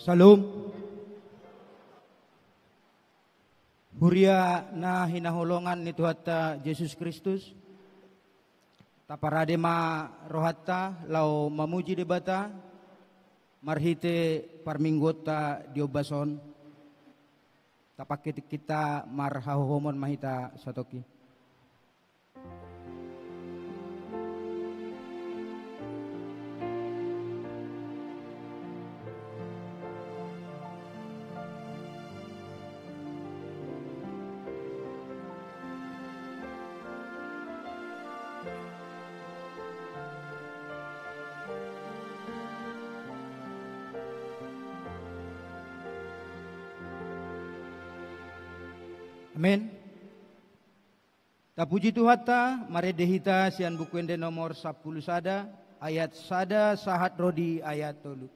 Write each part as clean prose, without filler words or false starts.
Salum. Huria na hinaholongan ni Tuhatta Yesus Kristus. Taparade ma rohatta lau mamuji debata. Marhite parminggota diobason. Tapakit kita marhahohomon mahita satoki. Amin. Tapuji Tuhatta, maredehita sian bukuende nomor 10 sada, ayat sada sahat rodi ayat tolu.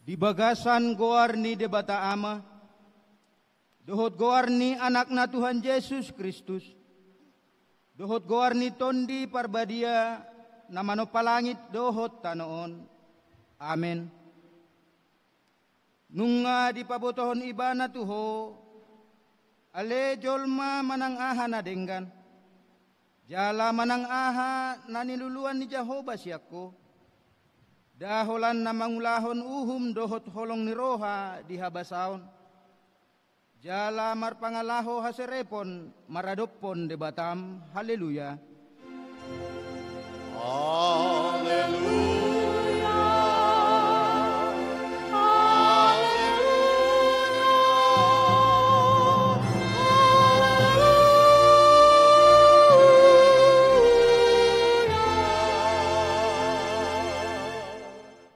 Di bagasan goar ni debata ama, dohot goar ni anak na Tuhan Yesus Kristus, dohot goar ni tondi parbadia na manopalangit dohot tanoon. Amen. Nunga di pabotohon ibana tuho, ale jolma manang aha na denggan, jala manang aha na niluluan ni Jehovah siako, daholan na mangulahon uhum dohot holong ni roha di habasaon. Jala marpangalaho haserepon maradopon debatam. Haleluya. Haleluya.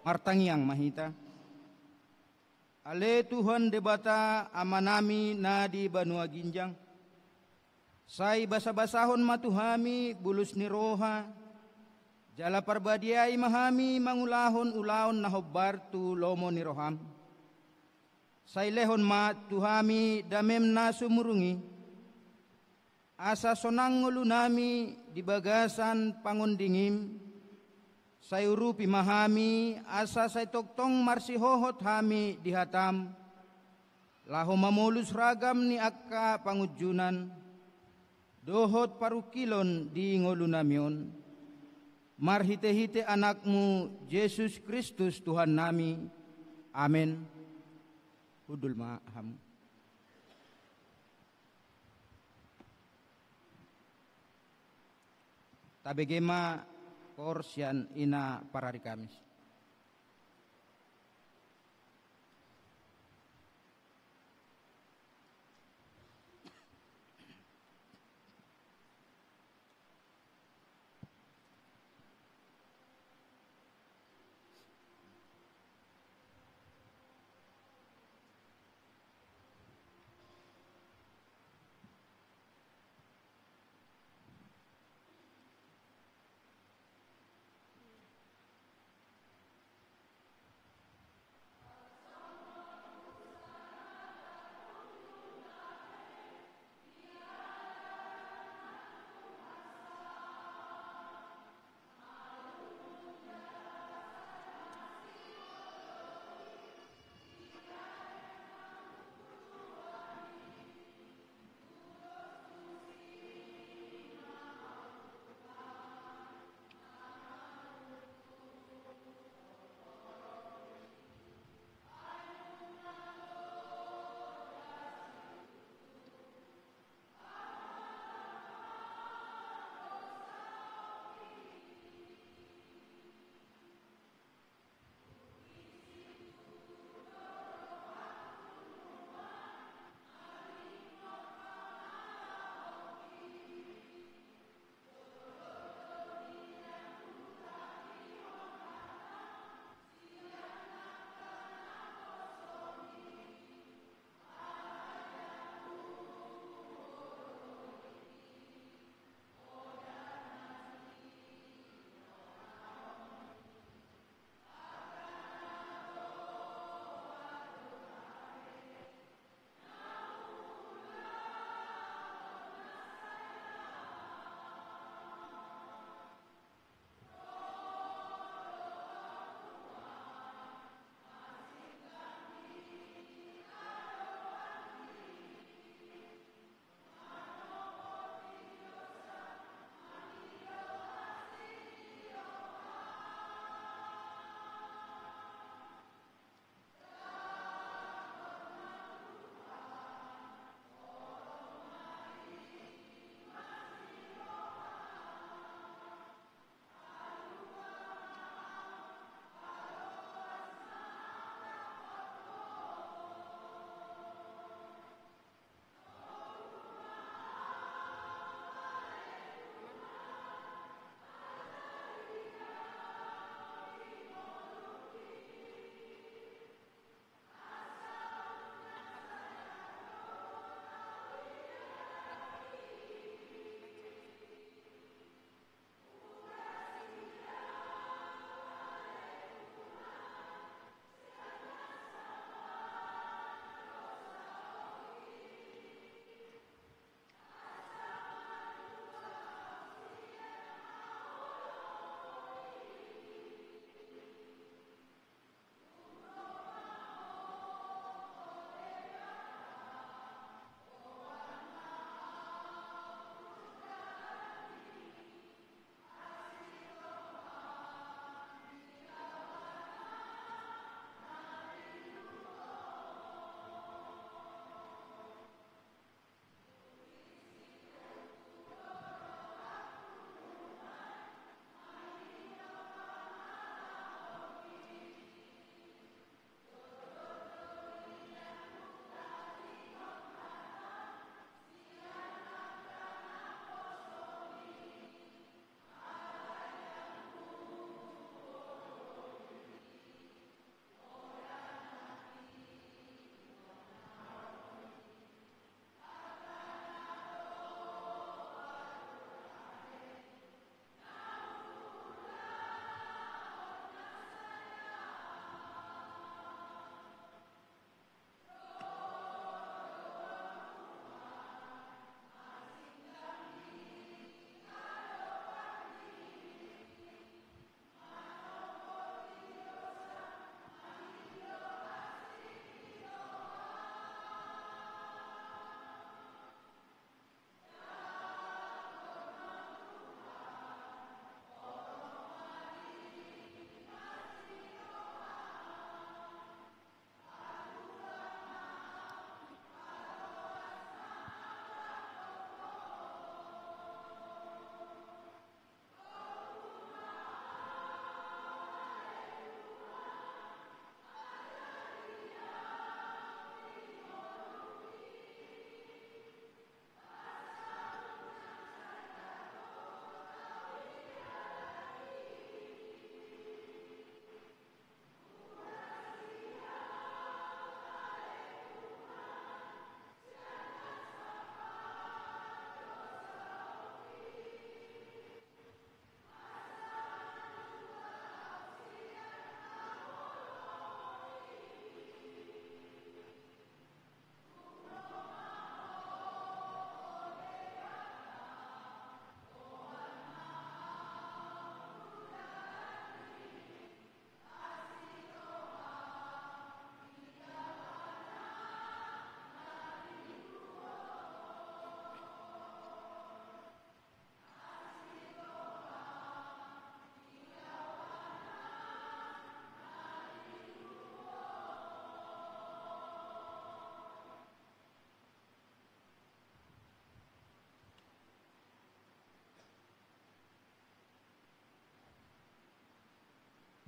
Martangiang mahita. Ale Tuhan debata amanami na di Banua Ginjang. Say basa-basahon matuhami bulus ni roha. Jala parbadiay mahami mangulahon ulaon na hobbar tu lomo ni roham. Say lehon ma tuhami damem na sumurungi. asa sonang ngulu nami di bagasan pangundingim, sayuru pimahami asa say toktong marsihohot hami di hatam, laho mamulus ragam ni akka pangujunan, dohot parukilon di ngulu namion, marhite-hite anakmu Yesus Kristus Tuhan nami, amin. Hudul ma'ham. Tabegema porsian ina parari Kamis.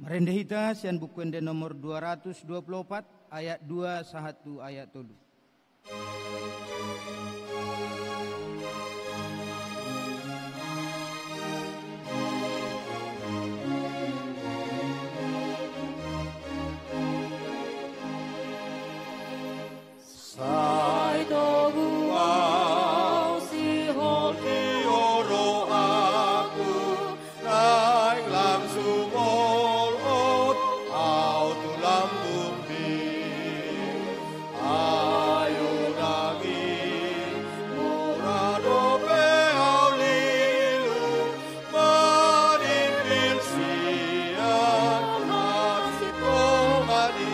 Merendahita sian bukuende nomor 224 ayat 2 sahatu ayat 3. Sai tobuau si holki oro aku naik langsung olot au tulam bumi ayo nagi murado pe au lilu manimpil siang masih tongani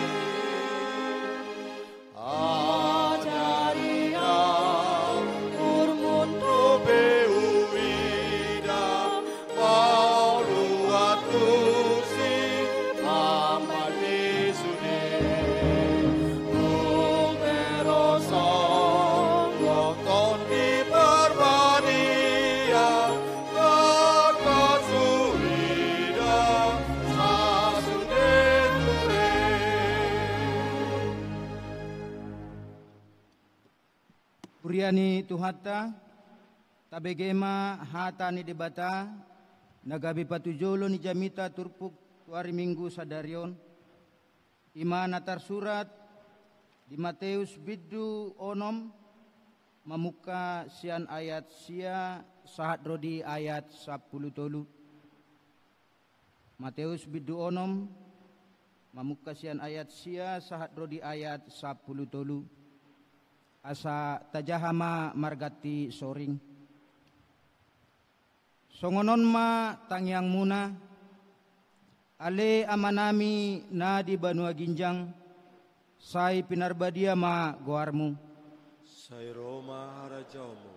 Puriani tuhata tabegema hata ni debata nagabi patujolo ni jamita turpuk tuari minggu sadarion ima natar surat di Matius biddu onom mamuka sian ayat sia sahat rodi ayat 10 tolu. Matius biddu onom mamuka sian ayat sia sahat rodi ayat 10 tolu. Asa tajahama margati soring songonon ma tangyang muna ale amanami na di Banua Ginjang sai pinarbadia ma goarmu Sai Roma harajamu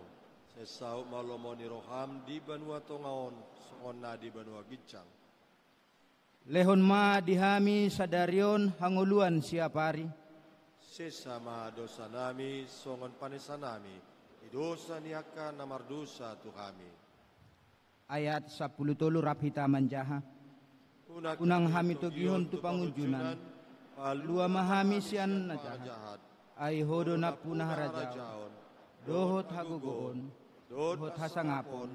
sesau malomoni roham di Banua Tongaon songon na di Banua Ginjang lehon ma dihami sadarion hanguluan siapari sesama dosa nami songon panesa nami dosa niaka namar dosa tuhami ayat 10 tolu rapita manjaha unang hami togihon tu pangunjunan lua mahami sian na jahat ay hodo na punah rajaon dohot hagugoon dohot hasangapon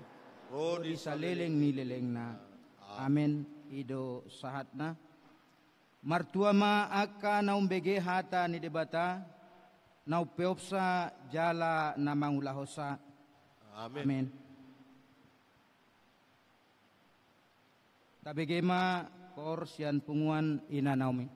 rodi sa leleng ni leleng na amen ido sahat na martua ma aka naumbege hata ni debata nau peopsa jala na mangulahosa amen tabegema kor sian punguan ina naumi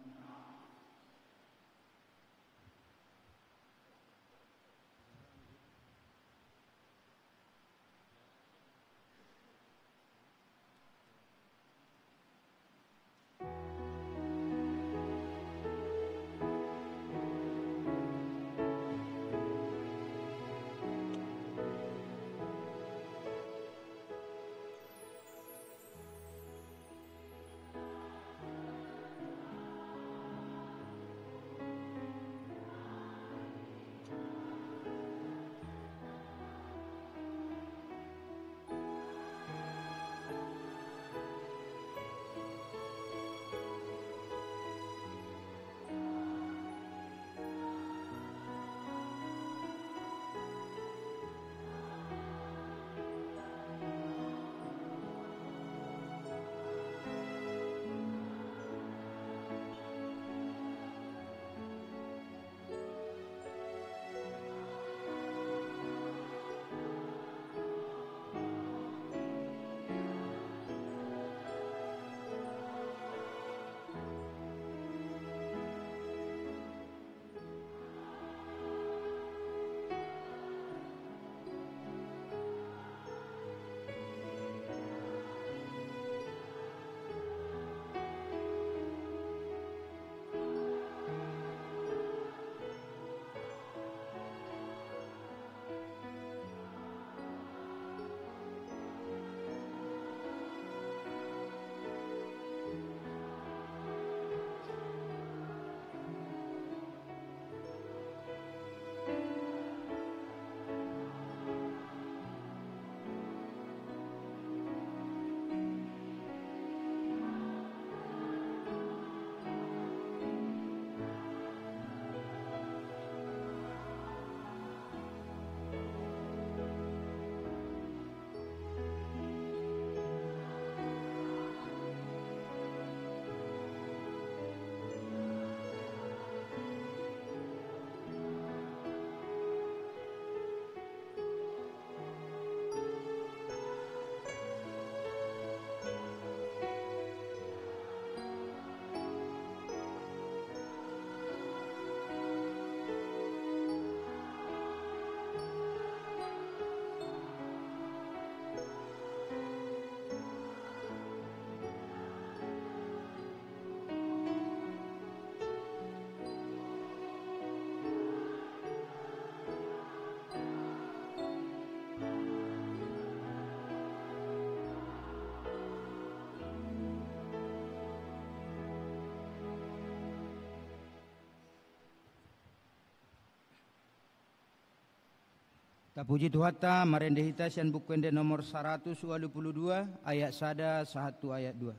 Tapuji Tuhata marende hita sian bukwende nomor 122 ayat 1 ayat 2.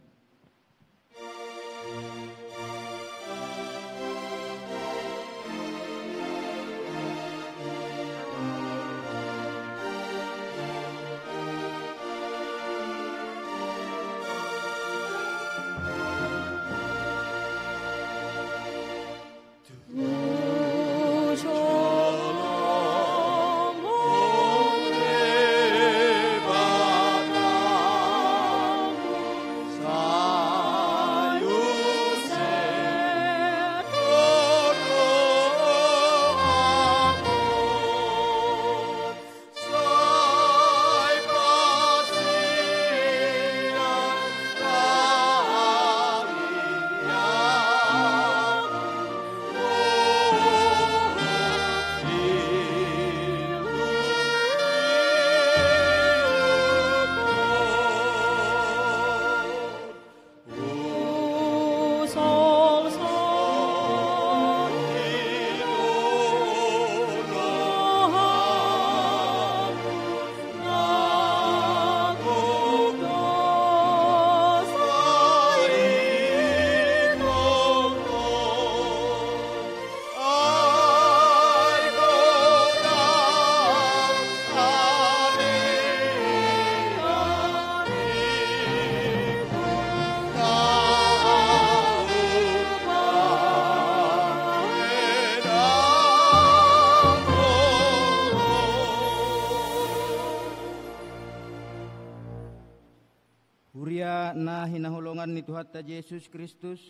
Huria na hinahulongan ni Tuhata Yesus Kristus,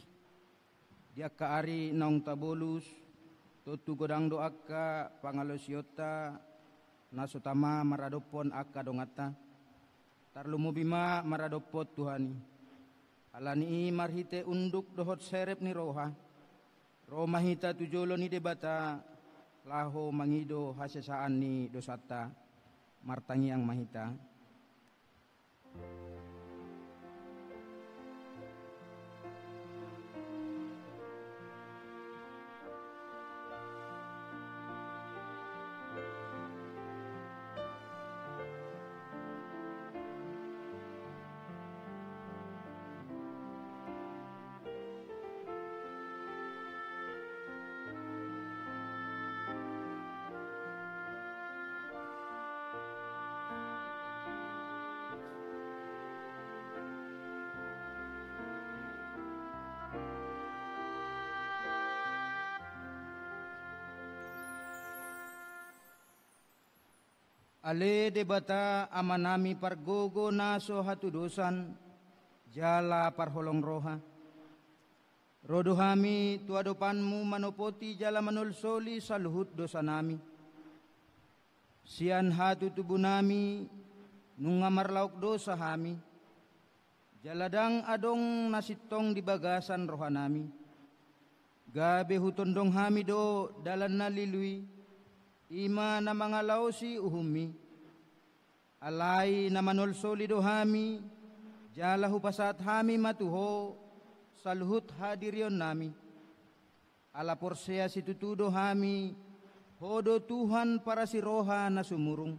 dia kaari naong tabolus, tutu godang doaka pangalosiota, nasutama maradopon aka dongata, tarlumubima maradopot Tuhani. Alani marhite unduk dohot serep ni roha, romahita tujolo ni debata, laho mangido hasesaan ni dosata, martangi ang mahita. Ale debata amanami pargogo naso hatudosan jala parholong roha. Rodohami tuadopanmu manopoti jala manulsoli saluhut dosa nami. Sian hatu tubuh nami nungamar lauk dosa hami. Jaladang adong nasitong di bagasan roha nami. Gabe hutondong hami do dalan nalilui. Ima na mga lausi uhumi, alay na manulsoli do hami, jala hupasat hami matuho, saluhut hadiryon nami. Ala porsea situtudo hami, hodo Tuhan para si roha na sumurung,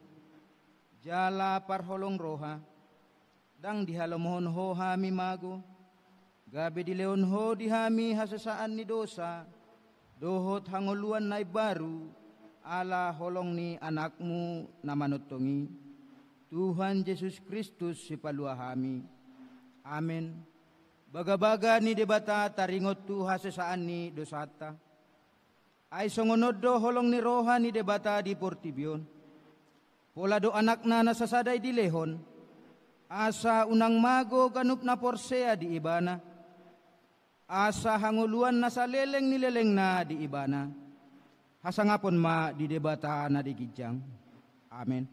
jala parholong roha, dang dihalomohon ho hami mago, gabi dileon ho di hami hasasaan ni dosa, dohot hangoluan na baru, ala holong ni anakmu na manutungi, Tuhan Yesus Kristus si paluahami. Amen. Baga-baga ni debata taringot tu hasesaan ni dosata. Ay songonod do holong ni roha ni debata di portibyon. Pola do anak na nasasaday di lehon. Asa unang mago ganup na porsea di ibana. Asa hanguluan na sa leleng ni leleng na di ibana. Hasangapon ma di debata na di gijang. Amen.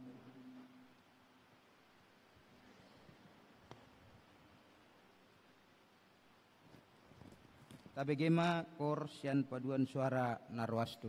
Tabegema kor sian paduan suara narwastu.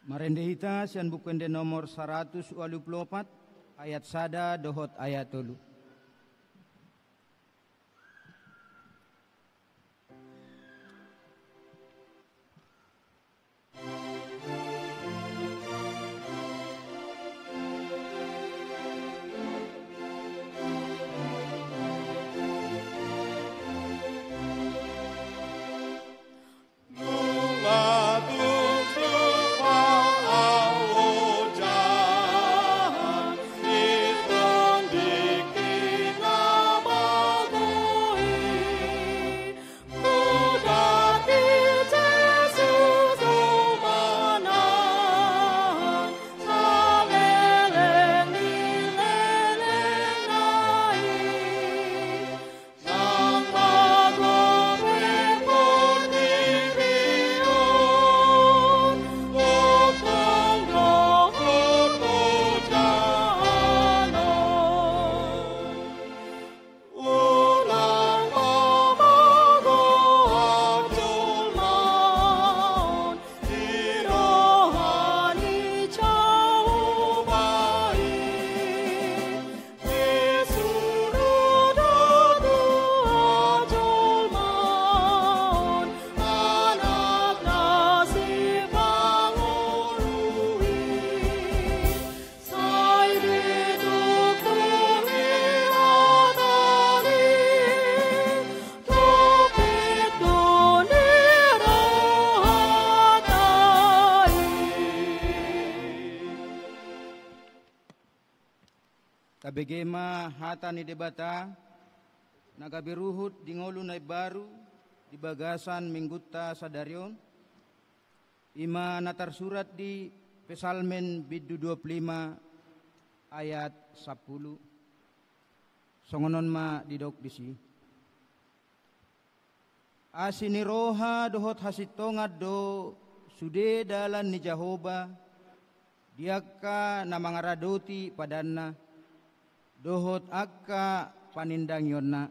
Marendehita sian bukende nomor 124 ayat sada dohot ayat 3. Kabegema hata ni debata nagabiruhut di ngolu na baru di bagasan mingguta sadarion ima natar surat di Pesalmen biddu 25 ayat 10 songonon ma didok disi asini roha dohot hasitongad do sude dalan ni Jahoba diaka namangaradoti padanna dohot akka panindang yonna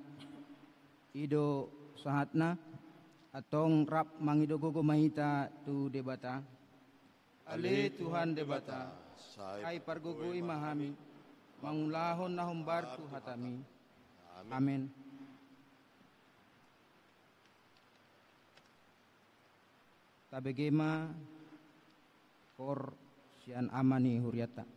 ido sahatna atong rap mangidogogo mahita tu debata ale Tuhan debata ay pargugui mahami mangulahon na humbar tu hatami amin. Tabegema kor sian amani huriata.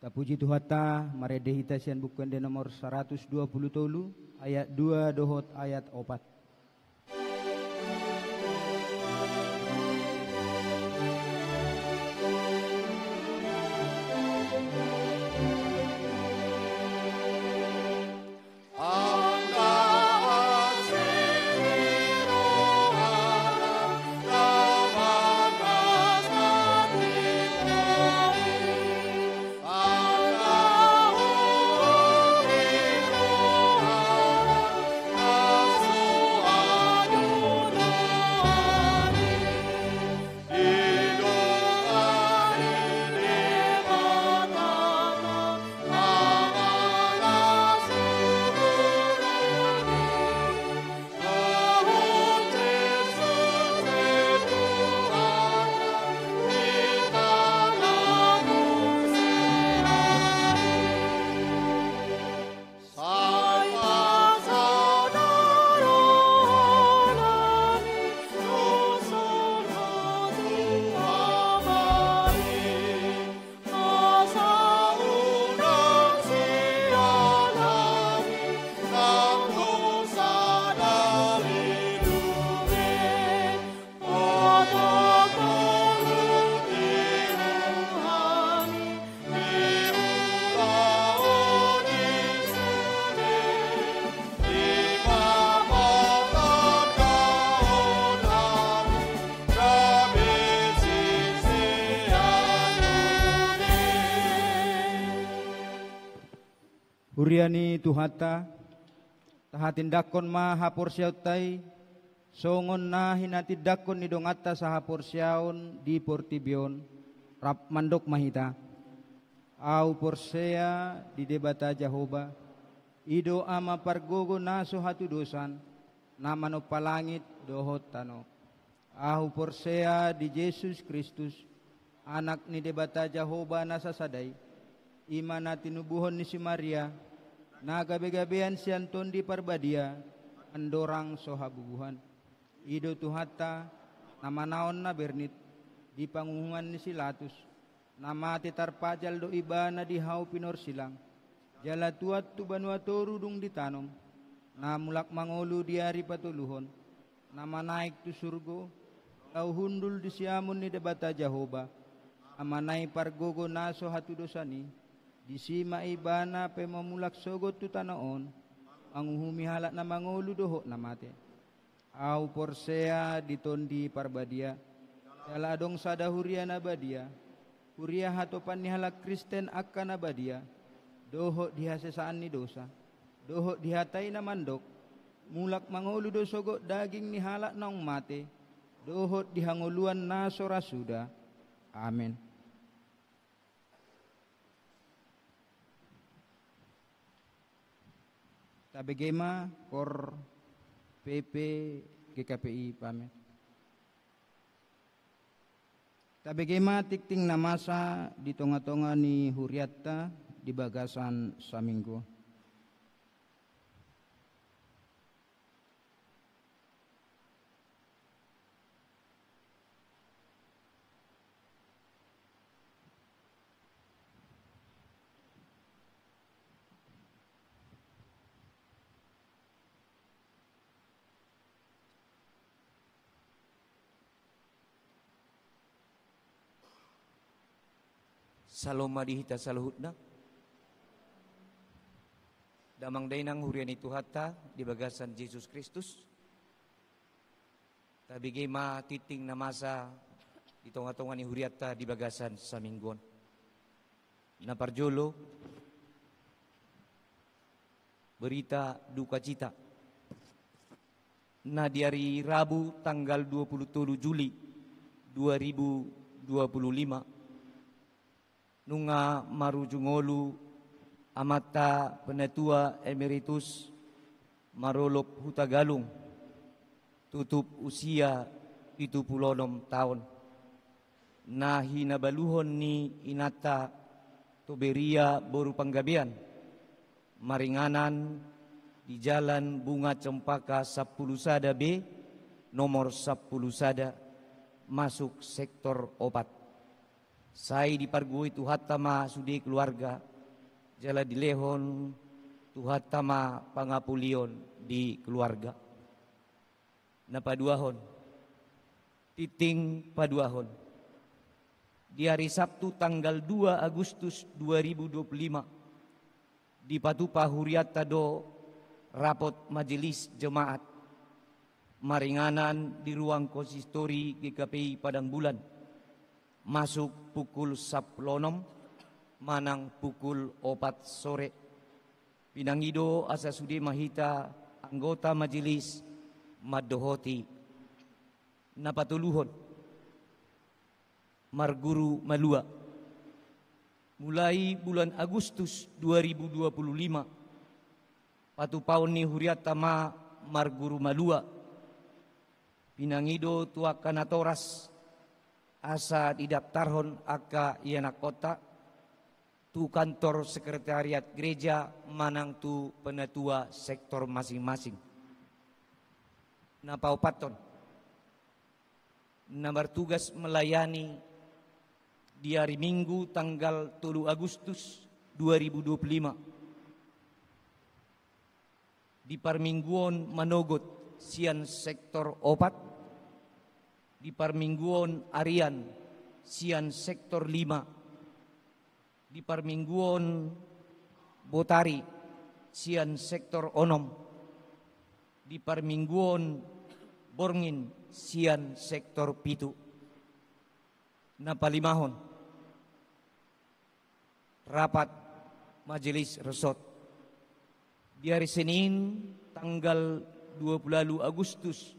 Tapuji Tuhata, maredehi tasian bukuan de nomor 120 tolu, ayat 2 dohot ayat 4. Huriani Tuhata, tahatin dakon ma hapor siautai, songon na hinati dakon ni dongata sa hapor siaun di portibion, rap mandok mahita. Au porsea di debata Jahoba, ido ama pargogo naso hatu dosan, namano palangit dohot tano. Au porsea di Yesus Kristus, anak ni debata Jahoba nasa sadai, imana tinubuhon ni si Maria, nagabe-gabean si Anton di Parbadia, andorang sohabubuhan. Ido Tuhata, nama naon na bernit, di pangungan ni Silatus, nama titar pajal do iba na di hau pinor silang, jala tuat tu banuatoru dung ditanom, na mulak mangolu di hari patuluhon, nama naik tu surgo, lau hundul di siamun ni debata Jahoba, amanai pargogo naso hatu dosani, di sima ibana pe mamulak sogot tu tanaon, anguhumi halak na mangolu dohok na mate. Au porsea ditondi Parbadia, jala adong sada huria na badia, huria hatopan ni halak Kristen akan na badia, dohok dihasesaan ni dosa, dohok dihatai na mandok, mulak mangolu do sogot daging ni halak naong mate, dohok dihangoluan na sorasuda. Amin. Tabegema kor PP GKPI pamit. Tabegema tikting namasa di tonga-tonga ni Huriatta di bagasan saminggo. Saloma dihita saluhutna damang dainang huriani Tuhata di bagasan Yesus Kristus tabigay matiting na masa di tonga-tonga ni Huriatta di bagasan sa minggon na parjolo berita duka cita na di hari Rabu tanggal 27 Juli 2025 nunga marujungolu amata penatua emeritus Marolop Hutagalung tutup usia 76 tahun na hinabaluhon ni Inata Toberia Boru Panggabean maringanan di Jalan Bunga Cempaka 10 Sada B nomor 10 Sada masuk sektor opat. Saya dipargui Tuhan tama sudi keluarga, jala dilehon Tuhan tama pangapulion di keluarga. Na paduahon, titing paduahon. Di hari Sabtu tanggal 2 Agustus 2025, di Patupa Huriat Tado, rapot majelis jemaat, maringanan di ruang konsistori GKPI Padang Bulan, masuk pukul 10 manang pukul 4 sore. Pinangido asa sudi mahita anggota majelis madohoti napatuluhon marguru malua mulai bulan Agustus 2025 patupaon ni huriat tama marguru malua pinangido tua kanatoras asa didaftarhon aka ianak kota tu kantor sekretariat gereja manang tu penatua sektor masing-masing. Na paupaton na bertugas melayani di hari Minggu tanggal 3 Agustus 2025 di Parmingguon Manogot sian sektor opat, di Parmingguon Arian sian sektor 5, di Parmingguon Botari sian sektor onom, di Parmingguon Borngin sian sektor pitu. Na palimahon rapat majelis resort di hari Senin tanggal 20 Agustus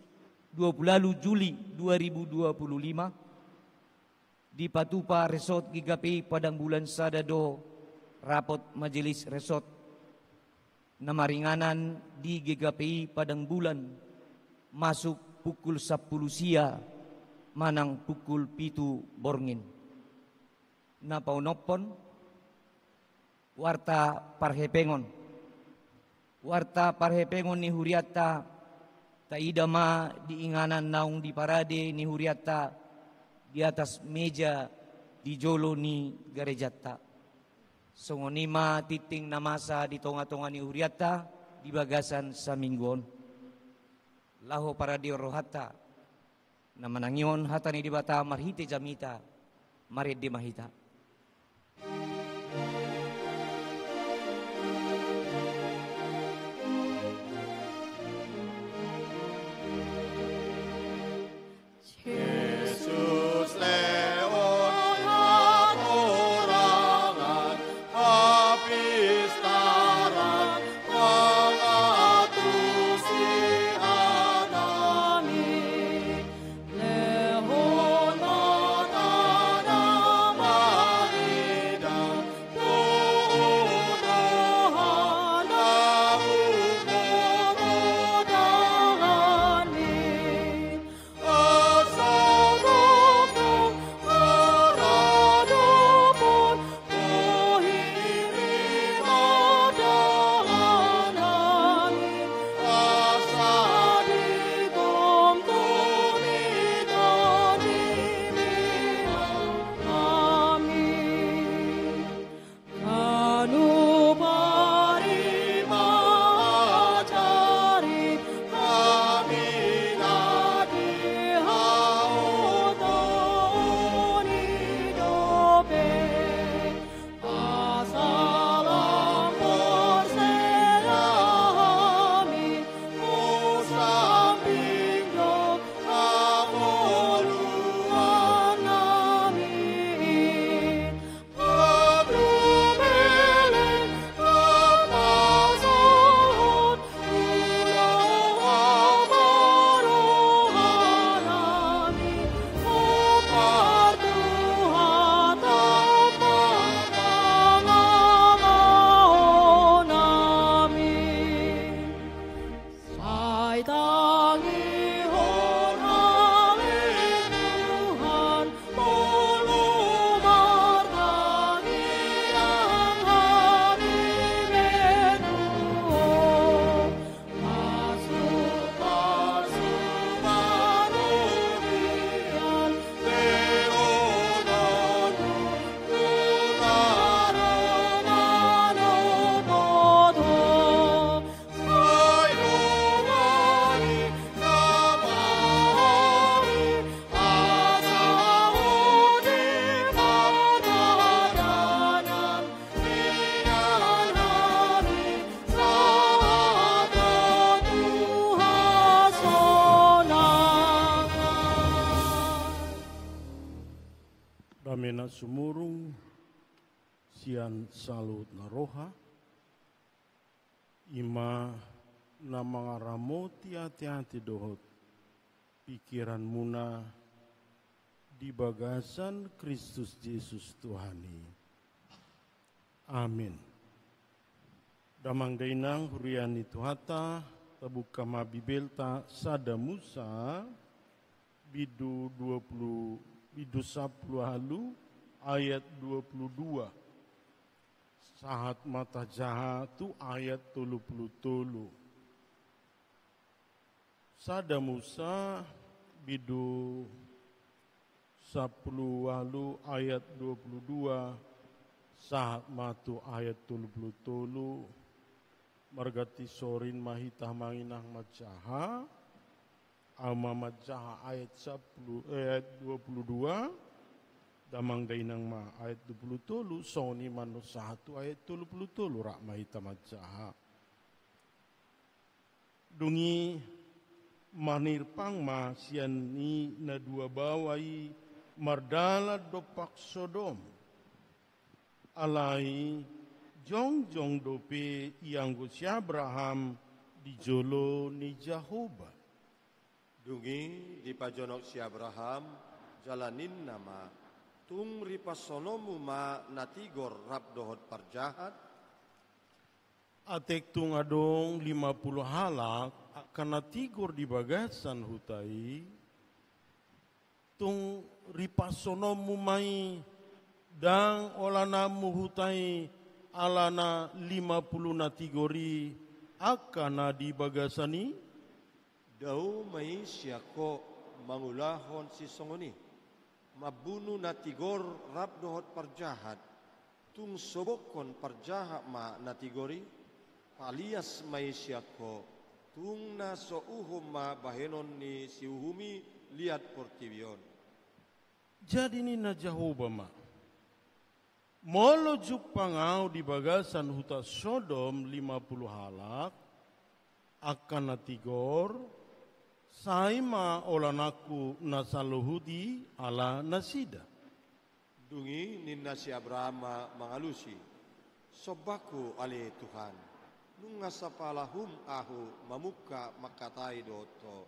20 Juli 2025 di Patupa Resort GKPI Padang Bulan Sadado, rapot majelis resort na maringanan di GKPI Padang Bulan masuk pukul 10 sia manang pukul 7 borngin. Na paunopon warta parhepengon ni huriata taidama diinganan naung di parade ni huriata di atas meja di jolo ni garejata. Songonima titing namasa di tonga-tonga ni huriata di bagasan sa mingguon. Laho para di rohata na manangyon hata ni dibata marhite jamita marid di mahita. sumurung sian salut na roha ima na mga ramoti hati-hati dohot pikiran muna di bagasan Kristus Yesus Tuhani. Amin. Damang dainang hurian itu hata tabuka mabibelta sada Musa bidu 10 halu ayat 22. Sahat mata jahat tu ayat 30. Sada Musa bidu 10 halu ayat 22. Sahat matu ayat 30. Margati sorin mahitah manginah majaha. Alma majaha ayat 22. Damang dainang ma ayat 20 soni manus 1 ayat 30 rak mahita majaha. Dungi manirpang ma siani na dua bawai mardala dopak Sodom. Alai jong dope yang si Abraham di jolo ni Jehovah. Dungi di pajonok si Abraham jalanin nama tung ripasonomu ma natigor rap dohot parjahat. Atek tung adong 50 halak akan natigor di bagasan hutai. Tung ripasonomu mai dang olanamu hutai alana 50 natigori akan di bagasani. Dau mai siako mangulahon si songoni mabunuh natigor rap dohot parjahat tung sobokon parjahat ma natigori palias mai siako tung na souhum ma bahenon ni siuhumi liat portivion. Jadi ni na Jehovah ma molo jupangau di bagasan huta Sodom 50 halak akan natigor saima olanaku nasaluhudi ala nasida. Dungi ninna si Abraham mangalusi sobaku ali Tuhan nunga sapalahum ahu mamuka makatai doto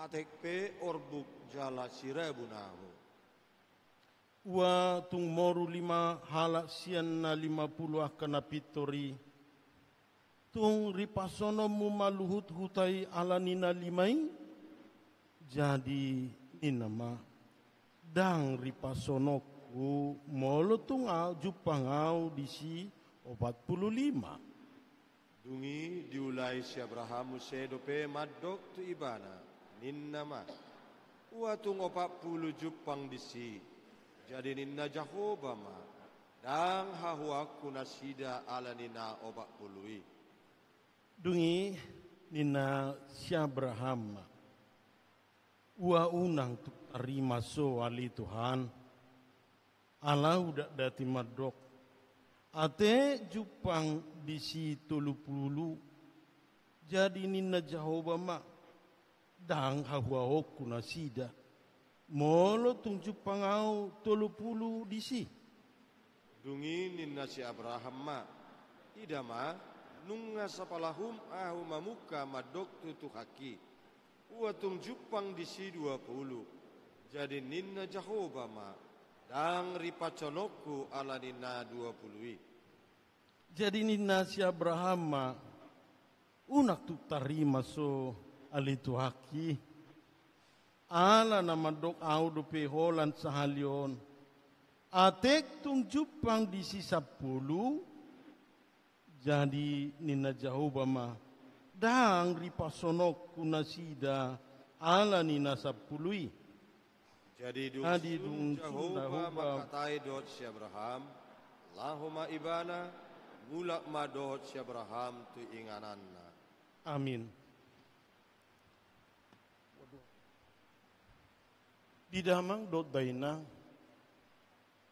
atekpe orbuk jala sirebunahu. Wa tung moru 5 halak sian na 50 akan napitori tung ripasono mu maluhut hutai ala nina limai. Jadi inama dang ripasonoku molo tungau jupangau disi 45. Dungi diulai si Abraham sedope madok tu ibana ninnama uatung 40 jupang disi jadi ninna Jehovah ma dang hahuaku nasida ala nina 40. Dungi nina si Abraham Ua unang tu terima so ali Tuhan. Allah udah dati madok. Ate jupang di situ lupulu. Jadi nina Jehovah mak. Dang hahuahok kuna sida. Molo tung jupang au tolupulu di si. Dungi nina si Abraham mak. Ida mak. Nunga sapalahum ahu mamuka madok tutu haki. Uatung jupang di si 20. Jadi ninna Jehovah ma. Dang ripaconoku ala ninna 20. Jadi ninna si Abraham ma. Unak tu tarima so alitu haki. Ala nama dok au dope holan sahalion. Atek tung jupang di si 10. Jadi ninna Jehovah ma. Dang ripasonok kunasida ala nina 10. Jadi dung Jehovah makatai dot si Abraham. Allahumma ibana mulak ma dot si Abraham tu ingananna. Amin. Di damang dot daina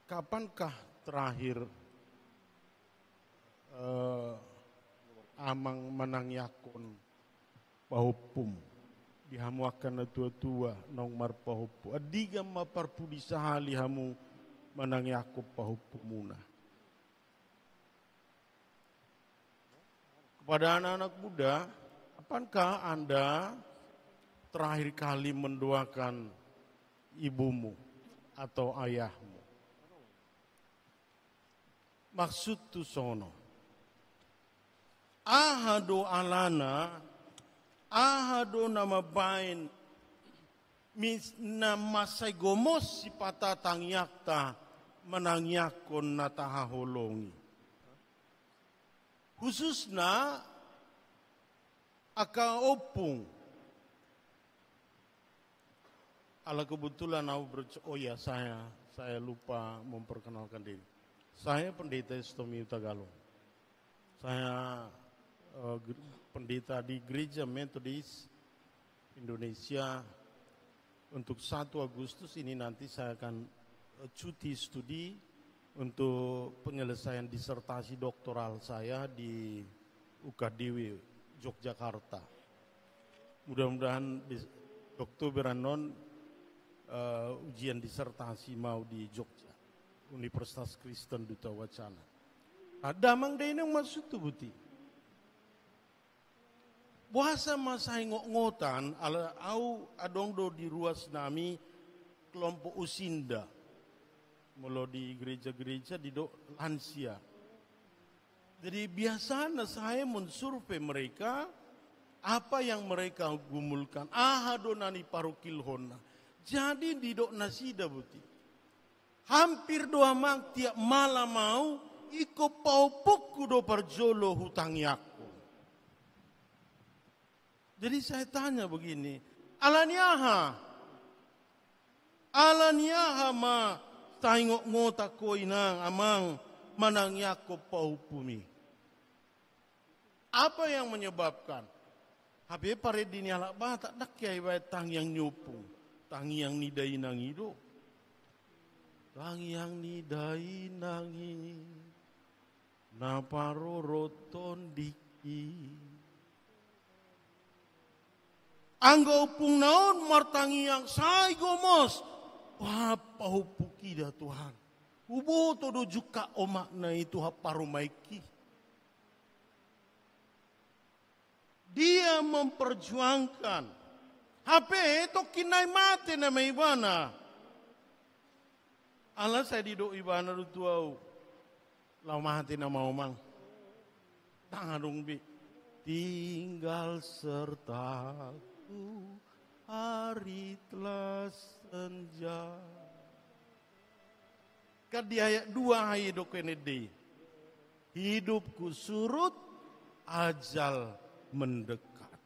kapankah terakhir amang manang yakon pahupum dihamuakan na tua-tua nong mar pahupu adiga maparpu disahali hamu manang Yakob pahupumuna. Kepada anak-anak muda, apakah Anda terakhir kali mendoakan ibumu atau ayahmu? Maksud tu sono. Ahado alana, ahado nama bain, na masay gomos si patatang yakta manangyakon na tahaholongi. Khususnya akaopung. Ala kebetulan oh ya saya lupa memperkenalkan diri. Saya pendeta Stomi Tagalog. Saya pendeta di Gereja Metodis Indonesia. Untuk 1 Agustus ini nanti saya akan cuti studi untuk penyelesaian disertasi doktoral saya di UKDW Yogyakarta. Mudah-mudahan di Oktober ujian disertasi mau di Jogja, Universitas Kristen Duta Wacana. Ada mang dainang maksud tu buti. Buasa masai ngotan ala au adong do di ruas nami kelompok usinda. Mula di gereja-gereja di lansia. Jadi biasanya saya mensurvei mereka apa yang mereka gumulkan. Ahadonani parukil honna. Jadi di dok nasida buti. Hampir 2 mak tiap malam mau iko paupuk do parjolo hutang yaku. Jadi saya tanya begini, alaniaha ma tangok ngota ko inang amang manang Yakob paupumi. Apa yang menyebabkan? Habe pare dini alak bata dak kiai bae tang yang nyupung, tang yang nidai nangido. Tang yang nidai nangi naparo roton diki. Anggo upung naon martangi yang sai gomos. Wah, pahupuki dah Tuhan. Ubo todo juga omakna itu haparumaiki. Dia memperjuangkan. HP itu kinai mati nama ibana. Allah saya diduk ibana du tuau. Lau mati nama omang. Tangadung bi. Tinggal sertaku. Hari telah senja. Kan di ayat 2 ayat dokenede. Hidupku surut, ajal mendekat.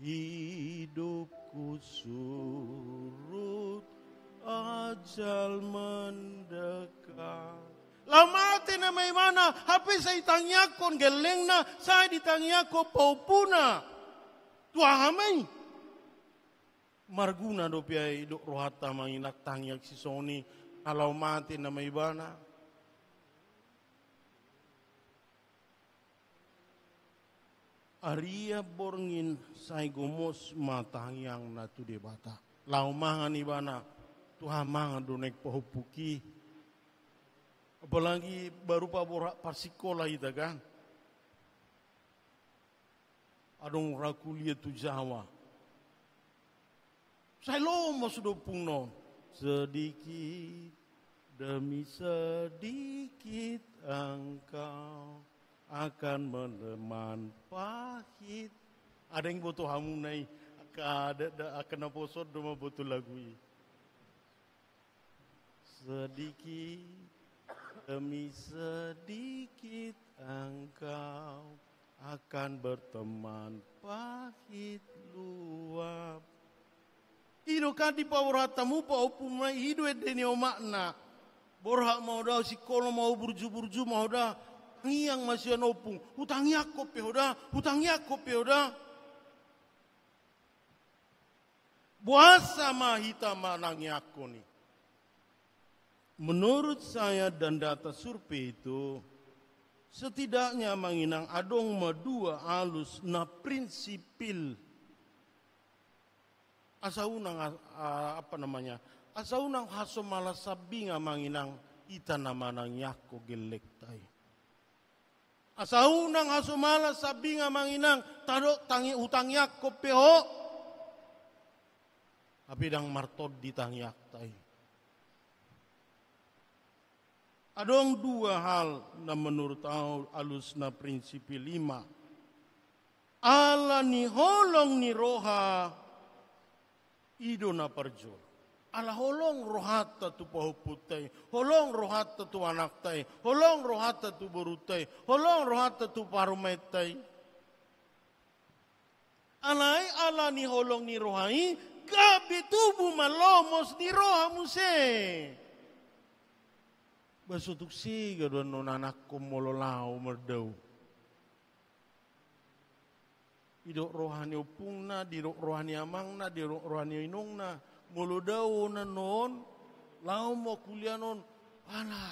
Hidupku surut, ajal mendekat. Lama ate na may mana, hapi sa itangyakon, geleng na, sa ditangyako paupuna. Tuahamay. Marguna do piyay do rohata manginak tangyak si Sony, alaw mati na may bana. Aria borngin say gumos matangyang na tu debata. Laumangan ibana, tuhamangan do nek pahupuki. Apalagi baru pasikola ita kan. Adong rakulia tu Jawa. Saya lomo sudah pungno. Sedikit demi sedikit engkau akan meneman pahit. Ada yang butuh hamunai. Akan naposot doma butuh lagu ini. Sedikit demi sedikit engkau akan berteman pahit luap. Ido kadi pauratamu pa opumai hidu edeni omakna. Borha mau dah sikolo mau burju-burju mau dah ngiang masih nopung. Hutang Yakob pehoda, hutang Yakob pehoda. Buasa mahita manang Yakob ni. Menurut saya dan data survei itu, setidaknya manginang adong madua alus na prinsipil asa unang asa unang haso malasabi nga manginang ita namanang yako gelektai. Asa unang haso malasabi nga manginang tado tangi utang yako peho. Apidang martod di tangyak tay. Adong dua hal na menurut aku alus na prinsipi 5. Ala ni holong ni roha ido na parjol. Ala holong rohata tu pahuputay, holong rohata tu anaktay, holong rohata tu borutay, holong rohata tu parumetay. Alay ala ni holong ni rohai, gabi tubuh malomos ni roha muse. Basutuk siga doon non anak ko mololaw merdaw. Idok rohani upung na, dirok rohani amang na, dirok rohani inong na. Molo daw na noon, lao mo kuliah noon, wala.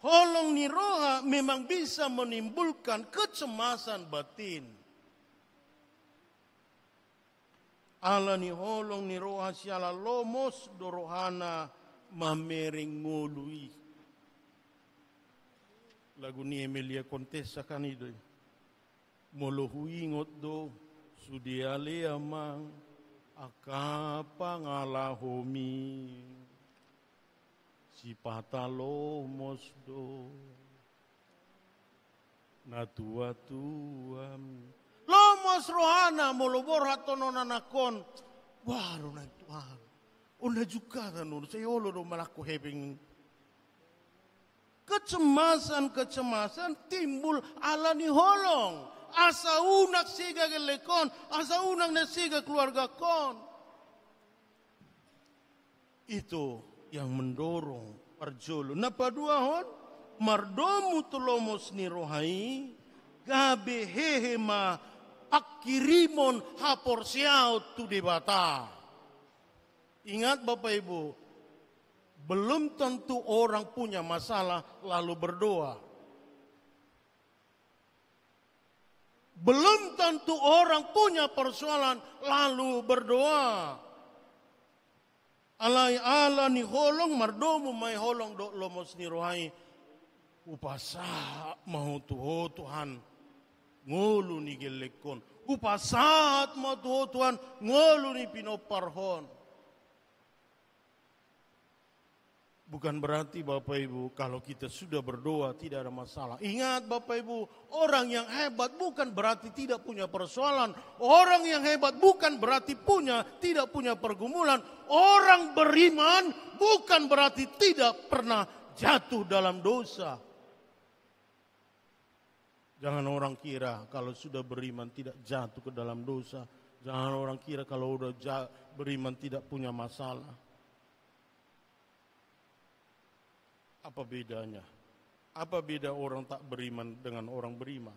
Holong ni roha memang bisa menimbulkan kecemasan batin. Ala ni holong ni roha siala lomos dorohana mamering ngului. Lagu ni Emilia Contessa kan itu. Molo huingot do sudiale amang akapa ngalahomi si patalomos do natua-tuam lomos rohana molobor hatonon anakon baru na Tuhan una juga tanur sayolo do malaku hebing kecemasan timbul ala ni holong. Asa unak siga gelekon, asa unak na siga keluarga kon. Itu yang mendorong parjolo. Napaduahon, mardomu tulomos ni rohai, gabe hehema akirimon haporsiaut tu debata. Ingat Bapak Ibu, belum tentu orang punya masalah lalu berdoa. Belum tentu orang punya persoalan lalu berdoa. Alai ala ni holong mardomu mai holong do lomos ni rohai. Upasa mau tuho Tuhan ngulu ni gelekon. Upasat mau tuho Tuhan ngulu ni pinoparhon. Bukan berarti Bapak Ibu kalau kita sudah berdoa tidak ada masalah. Ingat Bapak Ibu, orang yang hebat bukan berarti tidak punya persoalan. Orang yang hebat bukan berarti tidak punya pergumulan. Orang beriman bukan berarti tidak pernah jatuh dalam dosa. Jangan orang kira kalau sudah beriman tidak jatuh ke dalam dosa. Jangan orang kira kalau sudah beriman tidak punya masalah. Apa bedanya? Apa beda orang tak beriman dengan orang beriman?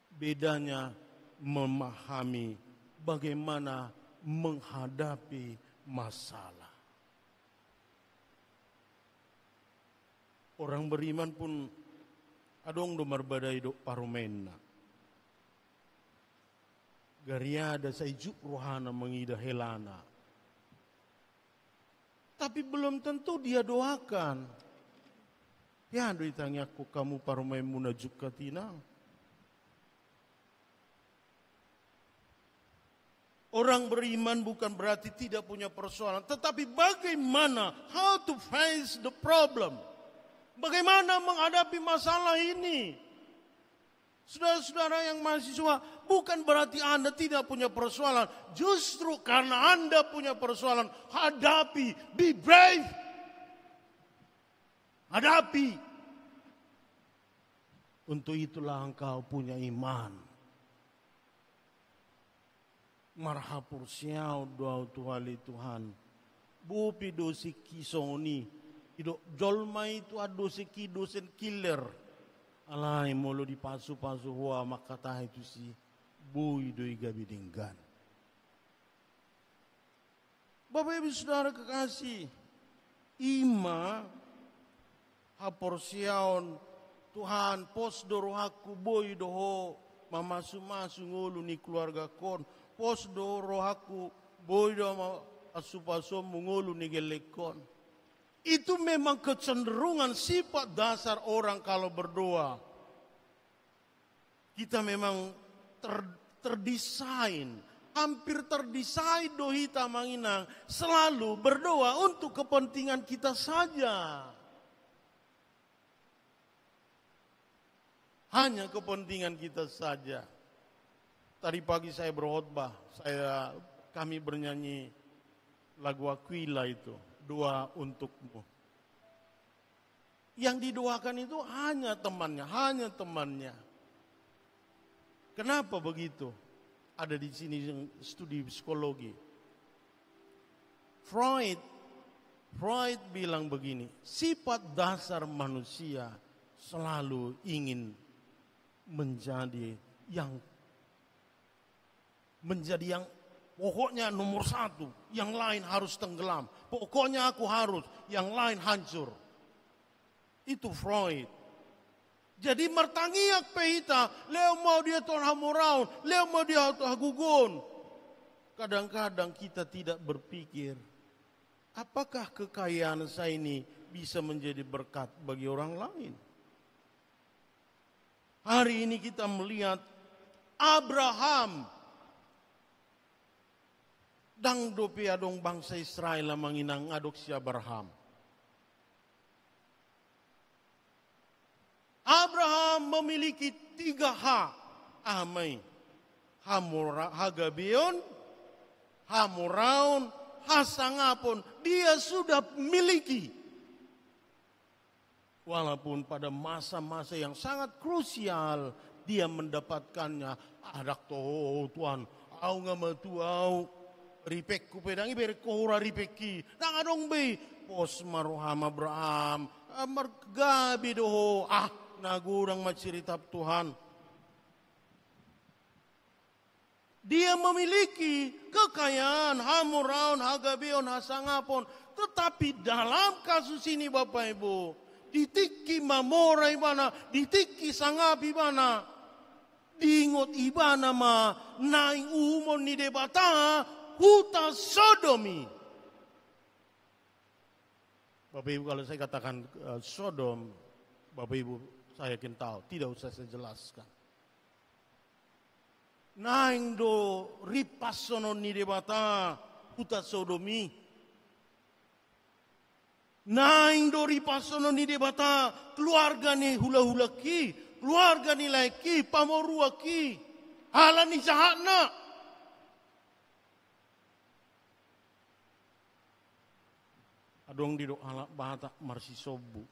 Bedanya memahami bagaimana menghadapi masalah. Orang beriman pun adong do marbadai do parumena. Gariada saijuk rohana mengida helana. Tapi belum tentu dia doakan. Ya, ditanya aku kamu parumai munajuk katina. Orang beriman bukan berarti tidak punya persoalan. Tetapi bagaimana, how to face the problem. Bagaimana menghadapi masalah ini. Saudara-saudara yang mahasiswa, bukan berarti Anda tidak punya persoalan. Justru karena Anda punya persoalan, hadapi, be brave. Hadapi. Untuk itulah engkau punya iman. Marhapur siau doa Tuhan. Bupi dosi kisoni. Idok jolma itu adosi dosen killer. Alai molo dipasu-pasu hua makata itu si bui doi gabi denggan. Bapak Ibu Saudara kekasih, ima haporsiaon Tuhan pos dorohaku boi doho mamasu-masu ngulu ni keluarga kon pos do rohaku boy do ma asupaso mungulu ni gelekon. Itu memang kecenderungan sifat dasar orang kalau berdoa. Kita memang terdesain, hampir terdesain dohita manginang selalu berdoa untuk kepentingan kita saja. Hanya kepentingan kita saja. Tadi pagi saya berkhotbah, kami bernyanyi lagu Aquila itu, doa untukmu. Yang didoakan itu hanya temannya. Kenapa begitu? Ada di sini studi psikologi. Freud bilang begini, sifat dasar manusia selalu ingin menjadi yang pokoknya nomor satu, yang lain harus tenggelam. Pokoknya aku harus, yang lain hancur. Itu Freud. Jadi mertangiak pehita, leo mau dia tuan hamuraun, leo mau dia hagugon. Kadang-kadang kita tidak berpikir, apakah kekayaan saya ini bisa menjadi berkat bagi orang lain? Hari ini kita melihat Abraham dang dope adong bangsa Israel manginang adok si Abraham. Abraham memiliki 3 hak. Amai. Hagabion, Hamuraun, Hasangapun. Dia sudah miliki. Walaupun pada masa-masa yang sangat krusial dia mendapatkannya. Adak toh tuan, au ngamatu au ripekku pedangi berkohura ripeki. Nang adong be pos maruham Abraham, margabi doho nagurang maciritap Tuhan. Dia memiliki kekayaan, Hamuraun, Hagabion, Hasangapon. Tetapi dalam kasus ini Bapak Ibu, ditiki mamora ibana, ditiki sangap ibana, diingot ibana ma, naing umon ni debata, huta sodomi. Bapak Ibu kalau saya katakan Sodom, Bapak Ibu saya yakin tahu, tidak usah saya jelaskan. Naing do ripasono ni debata huta sodomi. Naing do ripasono ni debata keluarga ni hula-hula ki, keluarga ni laiki, pamorua ki, halani jahatna. Adong di do ala bahata marsisobu.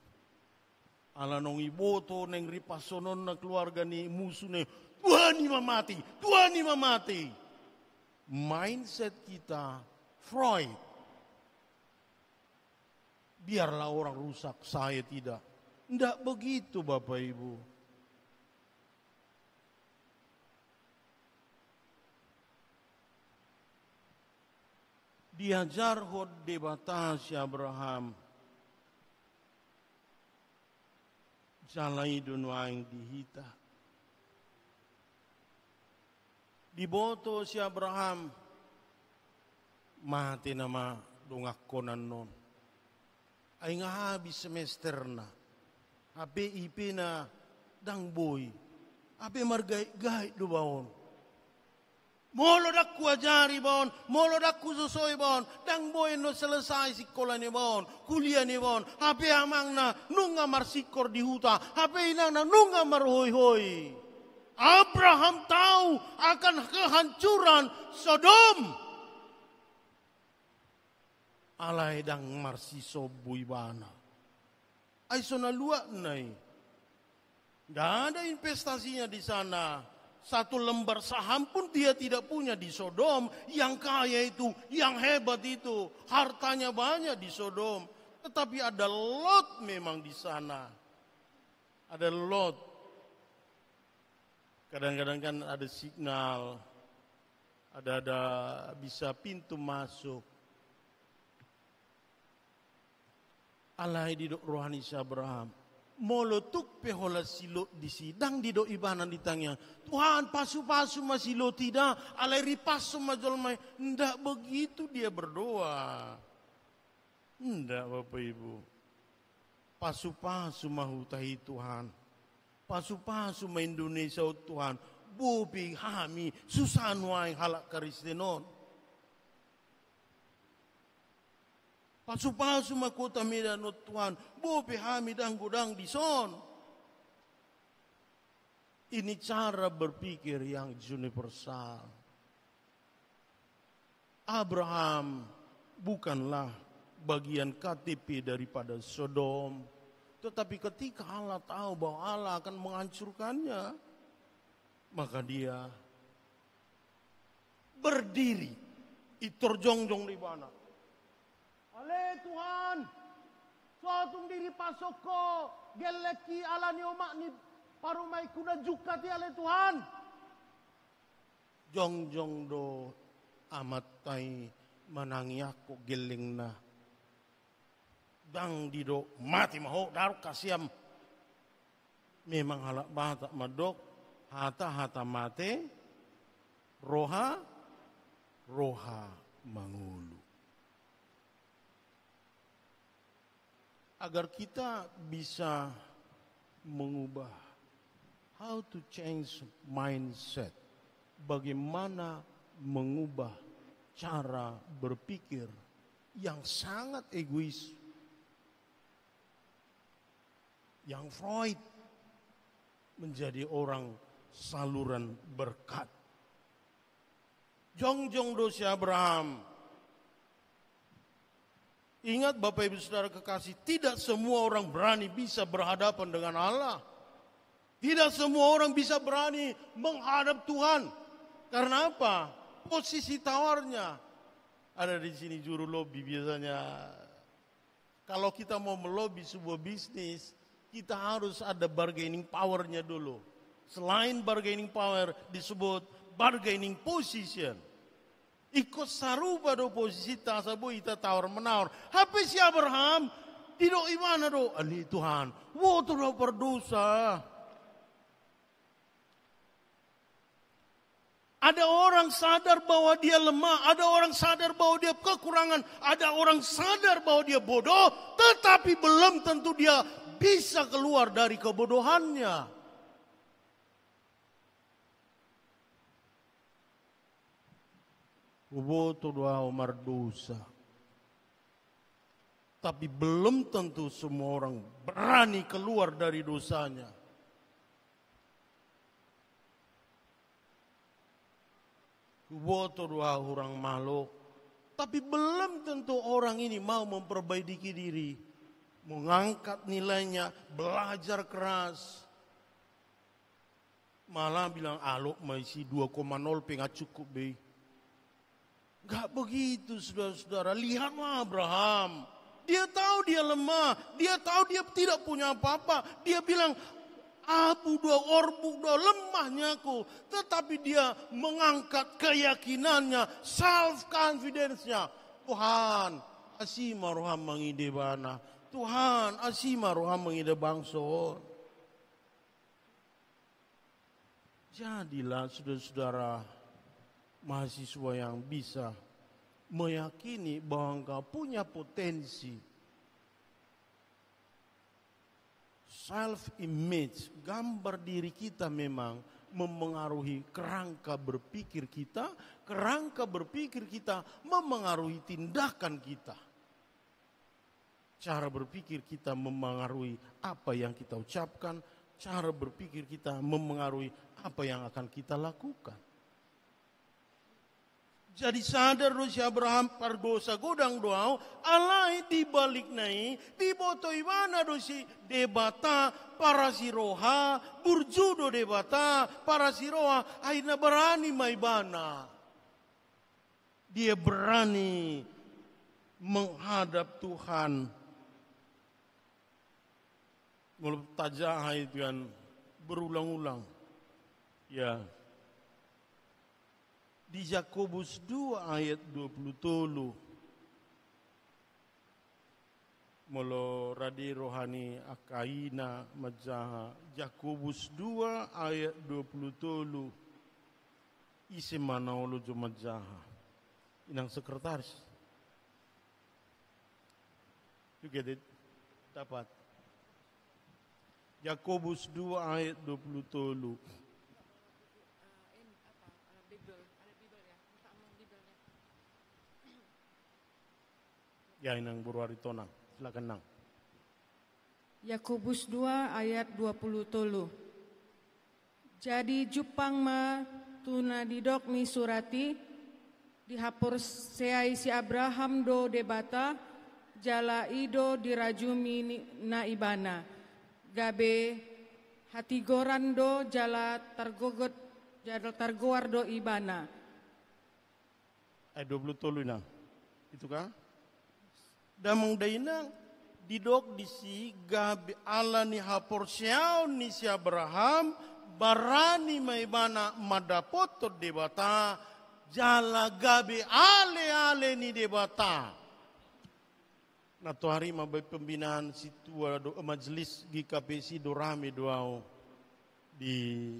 Ala nong iboto neng ripasonon na keluarga ni musuh ni Tuhan ni mamati. Mindset kita Freud. Biarlah orang rusak, saya tidak. Tidak begitu Bapak Ibu. Diajar hod debatasi Abraham. Jalai dunuaing dihita. Diboto si Abraham. Mati nama dongak konan non. Ay nga habis semester na. Ape ipi na dang boy. Ape margay do baon. Molo dak ku ajari baon, molo dak ku susoy baon, dang boy no selesai sekolah ni baon, kuliah ni baon. Ape amang na nunga marsikor di huta, ape inang na nunga marhoy-hoy. Abraham tahu akan kehancuran Sodom. Alay dang marsiso buibana. Ay sonalua nai. Tidak ada investasinya di sana. Satu lembar saham pun dia tidak punya di Sodom. Yang kaya itu, yang hebat itu, hartanya banyak di Sodom. Tetapi ada Lot memang di sana. Ada Lot. Kadang-kadang kan ada signal, ada bisa pintu masuk. Alai di rohani Abraham. molotuk pehola silo di sidang di do ibanan ditanya. Tuhan pasu-pasu masilo tidak, alai ripasu majolmai. Ndak begitu dia berdoa. Ndak Bapak Ibu. Pasu-pasu mahutahi Tuhan. Pasu-pasu ma Indonesia Tuhan. Bobi hami susanuai halak karistenon. Pasu-pasu ma kota Medan Tuhan. Bobi hami dan godang di son. Ini cara berpikir yang universal. Abraham bukanlah bagian KTP daripada Sodom. Tetapi ketika Allah tahu bahwa Allah akan menghancurkannya, maka dia berdiri. Itorjongjong di mana? Ale Tuhan, suatu diri pasoko, geleki ala ni omak ni parumai kuda juga ti ale Tuhan. Jongjong do amatai manangi aku geleng na. Dang dido mati maho daruk kasiam. Memang halak batak madok hata mate roha mangulu. Agar kita bisa mengubah, how to change mindset, bagaimana mengubah cara berpikir yang sangat egois, yang Freud menjadi orang saluran berkat. Jongjong dosa Abraham. Ingat Bapak Ibu Saudara kekasih, tidak semua orang berani bisa berhadapan dengan Allah. Tidak semua orang bisa berani menghadap Tuhan. Karena apa? Posisi tawarnya. Ada di sini juru lobi biasanya. Kalau kita mau melobi sebuah bisnis, kita harus ada bargaining powernya dulu. Selain bargaining power disebut bargaining position. Ikut sarupa do posisi tasabu ita tawar menawar. Hape si Abraham tidak imana do ali Tuhan. Wo tu do berdosa. Ada orang sadar bahwa dia lemah, ada orang sadar bahwa dia kekurangan, ada orang sadar bahwa dia bodoh, tetapi belum tentu dia bisa keluar dari kebodohannya. Boto doa Umar dosa. Tapi belum tentu semua orang berani keluar dari dosanya. Boto doa orang malu. Tapi belum tentu orang ini mau memperbaiki diri. Mengangkat nilainya, belajar keras. Malah bilang alok masih 2,0 pengat cukup be. Gak begitu saudara-saudara. Lihatlah Abraham. Dia tahu dia lemah. Dia tahu dia tidak punya apa-apa. Dia bilang, abu doa orbu doa lemahnya aku. Tetapi dia mengangkat keyakinannya. Self confidence-nya. Tuhan, asima roham mengide bana. Tuhan, asima roham mengide bangsa. Jadilah saudara-saudara mahasiswa yang bisa meyakini bahwa engkau punya potensi. Self-image, gambar diri kita memang memengaruhi kerangka berpikir kita. Kerangka berpikir kita memengaruhi tindakan kita. Cara berpikir kita memengaruhi apa yang kita ucapkan. Cara berpikir kita memengaruhi apa yang akan kita lakukan. Jadi sadar si Abraham pardosa godang doa, alai di balik nai, di botoi mana dosi debata para siroha, burjudo debata para siroha, aina berani maibana. Dia berani menghadap Tuhan. Mulut tajah itu kan berulang-ulang. Ya. Di Yakobus 2 ayat 20. Molo radi rohani akaina majaha Yakobus 2 ayat 27 isi manaulo jo majaha inang sekretaris. You get it? Dapat. Yakobus 2 ayat 27. Ya inang buruari tonang. Silakan nang. Yakobus 2 ayat 20 tolu. Jadi jupang ma tuna didok ni surati dihapur seai si Abraham do debata jala ido dirajumi na ibana gabe hati gorando jala targoar do ibana. Ayat 20 tolu nang. Itu kah? Damang dainang didok disi gabi ala ni hapor siaw ni si Abraham barani maibana madapoto debata jala gabi ale ni debata. Na to hari mabay pembinaan situa do majelis GKPC do rame doao di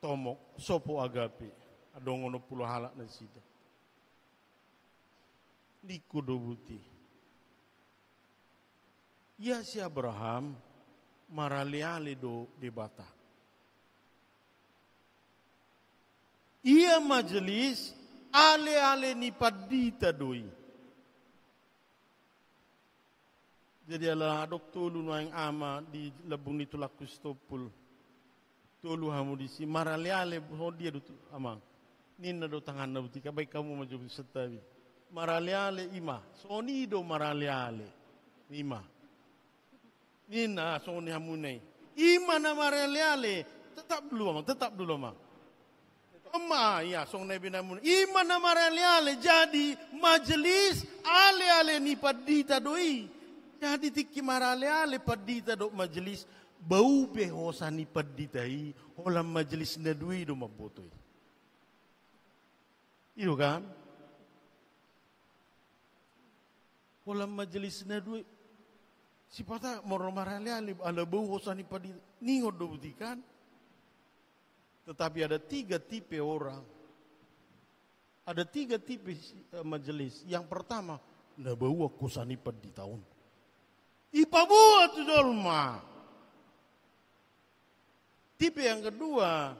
Tomok sopo agape adongono pulo halak na sida. Di kudobuti. Ya si Abraham maraliali do debata. Ia majelis ale ni padita doi. Jadi ala adok tolu noang ama di labung itu lakus topul. Tolu hamu di si maraliali ho dia do amang. Nina do tangan na butika baik kamu maju setawi. Maraliali ima. Soni do maraliali ima. Nina soni hamunai. Ima na maraliale tetap dulu amang. Oma ya song nabi namun. Ima na maraliale jadi majelis ale ni padita doi. Jadi tiki maraliale padita do majelis bau behosa ni paditai holam majelis na doi do mabotoi. Iyo kan? Holam majelis na doi sipata moro maraliale ala bau hosani padi ningo do butikan. Tetapi ada 3 tipe orang. Ada 3 tipe majelis. Yang pertama, na bau aku sani padi tahun. Ipabuat tu dolma. Tipe yang kedua,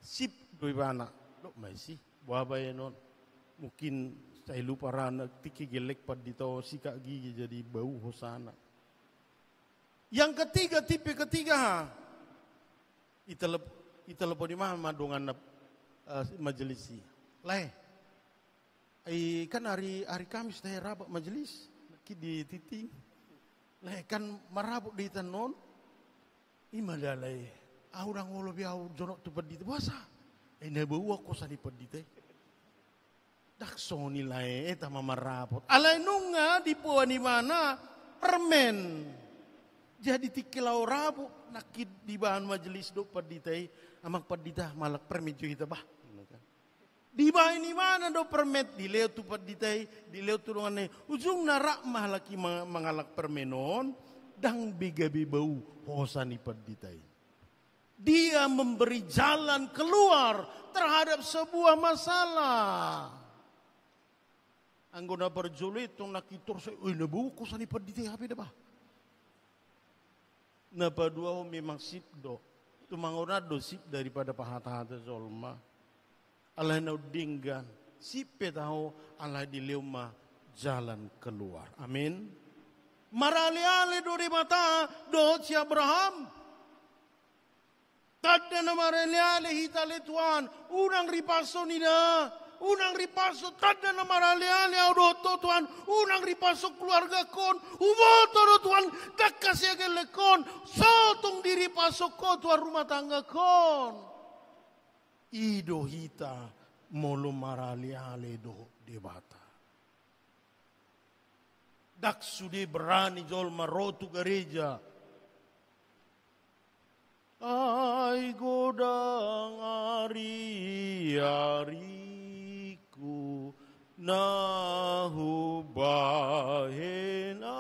sip doi bana. Lo masih buah non. Mungkin saya lupa rana tiki gelek padi tahu sikak gigi jadi bau hosana. Yang ketiga, tipe ketiga, ita lepo di mana dongan majelisi. Lai, kan hari Kamis saya rapat majelis di titing. Lai kan marabuk di tanon. Imadalai, orang ngolo biau jonok tu padi tu puasa. Ini bau aku sani padi teh. Dakso nilai eta mamarapot. Alai nunga di puan di mana permen. Jadi tikilau rabu nakid di bahan majelis do paditai amak padita malak permen kita bah. Di bahan di mana do permet di leo tu paditai di leo tu dongane ujung narak mah laki mengalak permenon dang bigabi bau hosani paditai. Dia memberi jalan keluar terhadap sebuah masalah. Anggona perjulit tong nakitor saya, na bau hosani paditai apa dah bah. Napa dua memang sip do, tu mangorado sip daripada pahata-hata zolma. Allah nau dinggan, sip tahu Allah di leuma jalan keluar. Amin. Maraliale do di mata do si Abraham. Tadda na maraliale hitale Tuhan, unang ripaso nida. Unang ripaso tadda na maraliale audoto Tuhan, unang ripaso keluarga kon, umoto do Tuhan, dakas ya gele kon, sotong diri pasok ko Tuhan rumah tangga kon. Ido hita molo maraliale do debata. Dak sude berani jol marotu gereja. Ai godang ari-ariku nahu bahena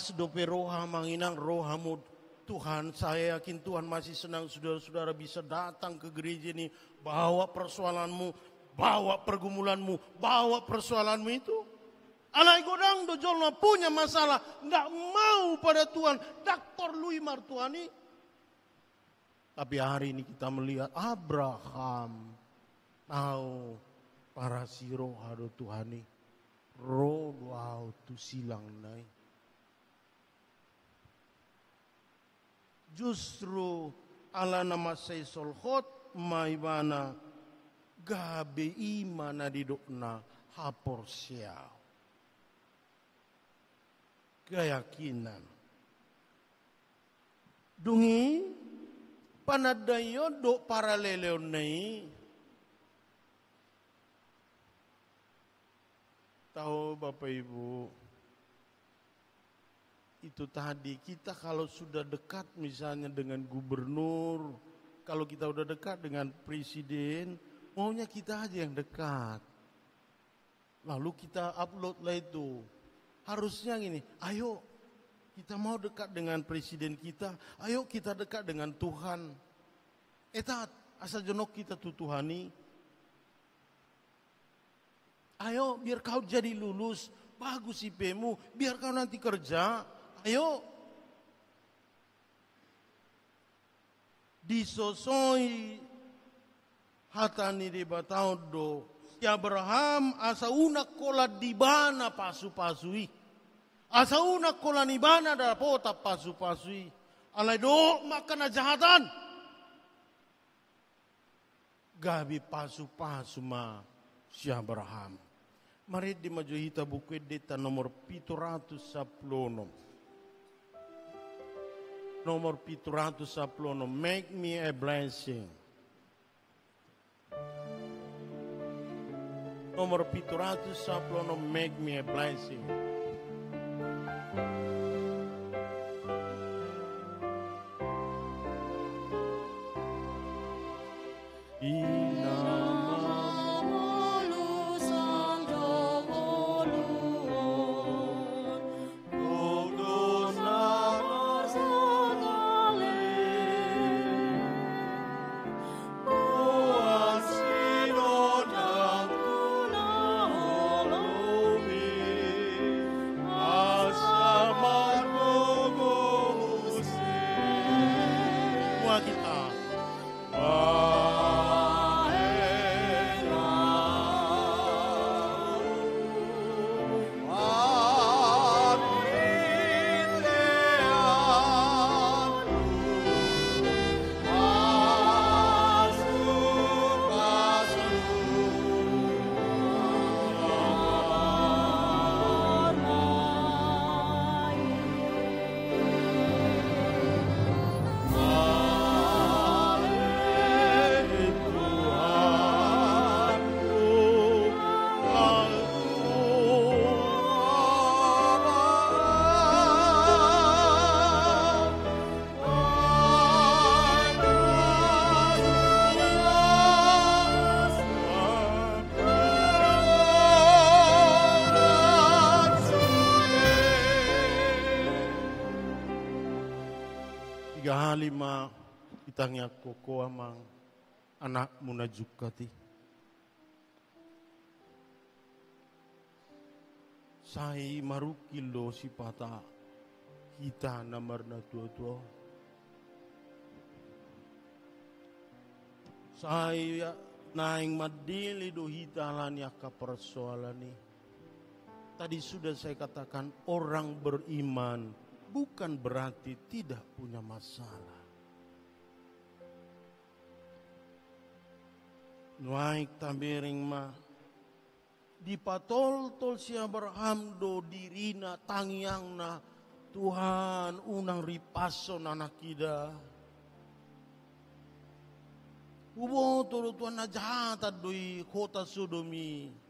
pas dope roha manginang rohamu. Tuhan, saya yakin Tuhan masih senang saudara-saudara bisa datang ke gereja ini. Bawa persoalanmu, bawa pergumulanmu, bawa persoalanmu itu. Alai godang dojolna punya masalah, nggak mau pada Tuhan, dak perlu martuani. Tapi hari ini kita melihat Abraham tahu para siro hado Tuhani, roh wow tu silang nai. Justru ala nama say solhot maibana gabe imana didokna hapor siau. Keyakinan. Dungi panadayo do paraleleo nei. Tahu Bapak Ibu, itu tadi kita kalau sudah dekat misalnya dengan gubernur, kalau kita udah dekat dengan presiden, maunya kita aja yang dekat. Lalu kita upload lah itu. Harusnya gini, ayo kita mau dekat dengan presiden kita, ayo kita dekat dengan Tuhan. Etat, asa jonok kita tutuhani. Ayo biar kau jadi lulus, bagus IP-mu, biar kau nanti kerja. Ayo. Disosoi hatani di batao do. Si Abraham asa unak kola di bana pasu-pasui. Asa unak kola ni bana da pota pasu-pasui. Alai do makan najahatan. Gabi pasu-pasu ma si Abraham. Mari di maju hita buku data nomor 710. Nomor 710, make me a blessing. Nomor 710, make me a blessing. Lima itangnya koko amang anak munajukati. Sai marukilo si pata kita nomor na tua-tua. Sai naing madili do hitalan ka persoalan ni. Tadi sudah saya katakan orang beriman bukan berarti tidak punya masalah. Naik tambering mah dipatol-tol si Abraham do dirina tangiangna Tuhan unang ripason anak kita. Ubo tolo Tuhan najahata doi kota Sodomi.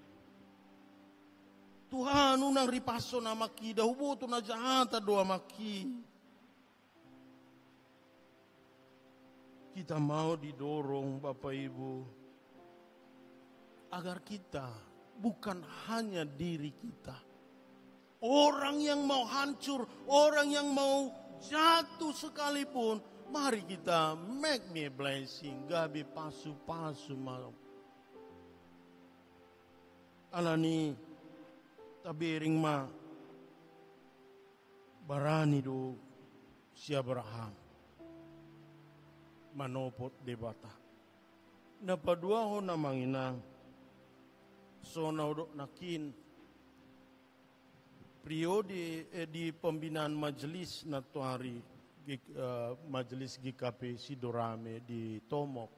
Tuhan unang ripaso nama kita, hubo tu najahata doa maki. Kita mau didorong Bapak Ibu agar kita bukan hanya diri kita, Orang yang mau hancur, orang yang mau jatuh sekalipun, mari kita make me a blessing. Gabi pasu-pasu mau. Alani tabiring ma barani do si Abraham manopot debata. Napadua ho na manginang so naudok nakin periode di pembinaan majelis na tuari majelis GKP Sidorame di Tomok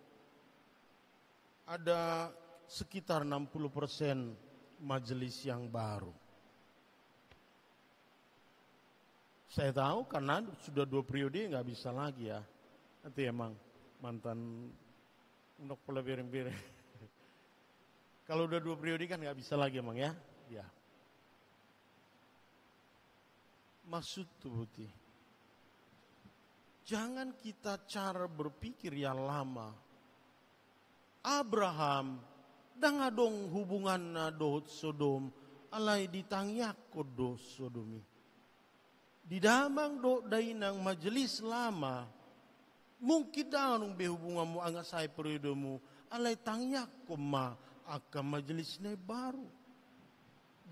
ada sekitar 60% majelis yang baru. Saya tahu karena sudah 2 periode nggak bisa lagi ya. Nanti emang mantan untuk pelebiring-biring. Kalau udah 2 periode kan nggak bisa lagi emang ya. Ya. Maksud tuh Buti, jangan kita cara berpikir yang lama. Abraham dan adong hubungan na do Sodom alai ditangyak ko do Sodomi. Di damang do dainang majelis lama mungkin danong behubungan mo anga say periode mo alai tangyak ko ma aka majelis na baru.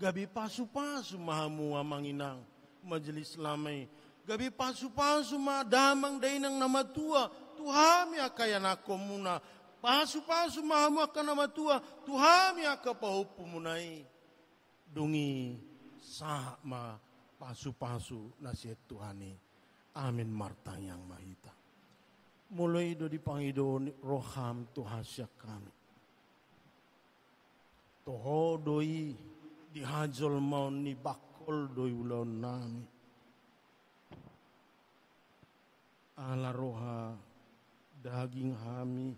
Gabi pasu-pasu mahamu amanginang majelis lamai. Gabi pasu-pasu ma damang dainang nama tua. Tuhami akayan ako muna. Pasu-pasu mahamu akan nama tua. Tuhami aka pahupu munai. Dungi sama pasu-pasu nasihat Tuhani. Amin marta yang mahita. Mulai do di pangido roham tuhasya kami. Toho doi dihajol mau ni bakol doi ulau nami. Ala roha daging hami.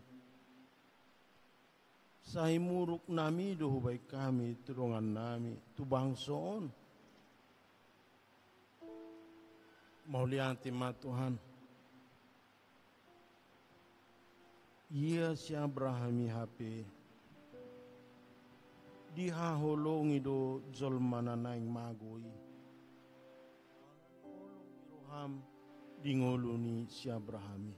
Sai muruk nami doh baik kami turungan nami tu bangson. Mau lihat ma Tuhan. Ia si Abrahami HP. Dihaholongi do zolmana naing magoi. Roham dingoluni si Abrahami.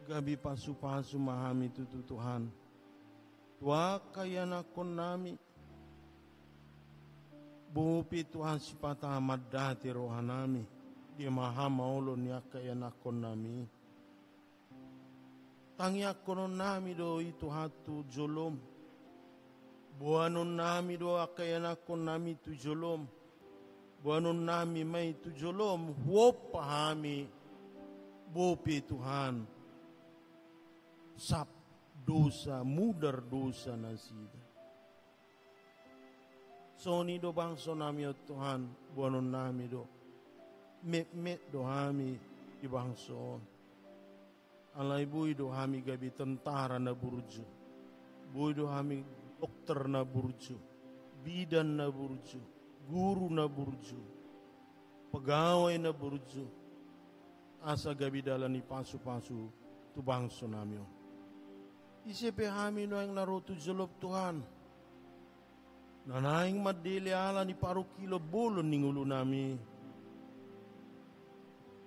Gabi pasu-pasu mahami tutu Tuhan. Tua kaya nakon nami. Bupi Tuhan sipata amadati rohanami. Di maha maulo niya kaya nakon nami. Tangyak konon nami do itu hatu jolom. Buanon nami do akayanakon nami tu jolom. Buanon nami may tu jolom. Huwag pahami. Bopi Tuhan. Sap dosa, mudar dosa na sida. So ni do bangso nami o Tuhan. Buanon nami do. Met do hami di bangso. Alay buhay do hami gabi tentara na burju. Buhay do hami dokter na burju. Bidan na burju. Guru na burju. Pegawai na burju. Asa gabi dalan ni pasu-pasu tu bangso namyo. Isipe hami no ang naruto jolop Tuhan. Nanaing madili ala ni paru kilo bolon ningulo nami.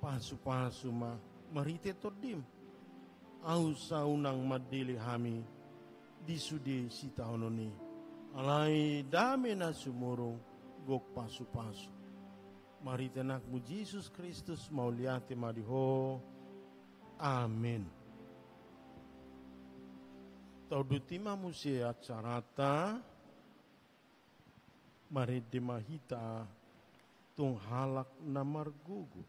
Pasu-pasu ma marite todim. Au sa unang madili hami di sudi si tahun ini. Alai dami na sumurong gok pasu-pasu. Mari tenakmu Yesus Kristus mau liati madiho. Amin. Taudutima musia acarata. Mari dimahita tung halak namar gugu.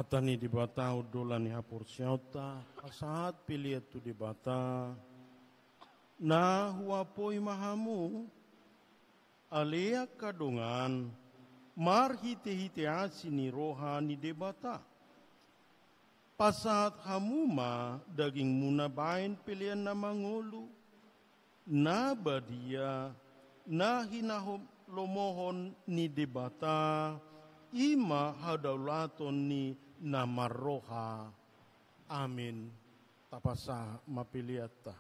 Atani di bata udolani hapur siauta asahat pilih tu di bata na huapoi mahamu alea kadongan mar hite asini rohani di bata pasat hamuma daging muna bain pilihan na mangulu na badia na hinahom lomohon ni di bata ima hadaulaton ni namarroha. Amin. Tapasa mapiliata.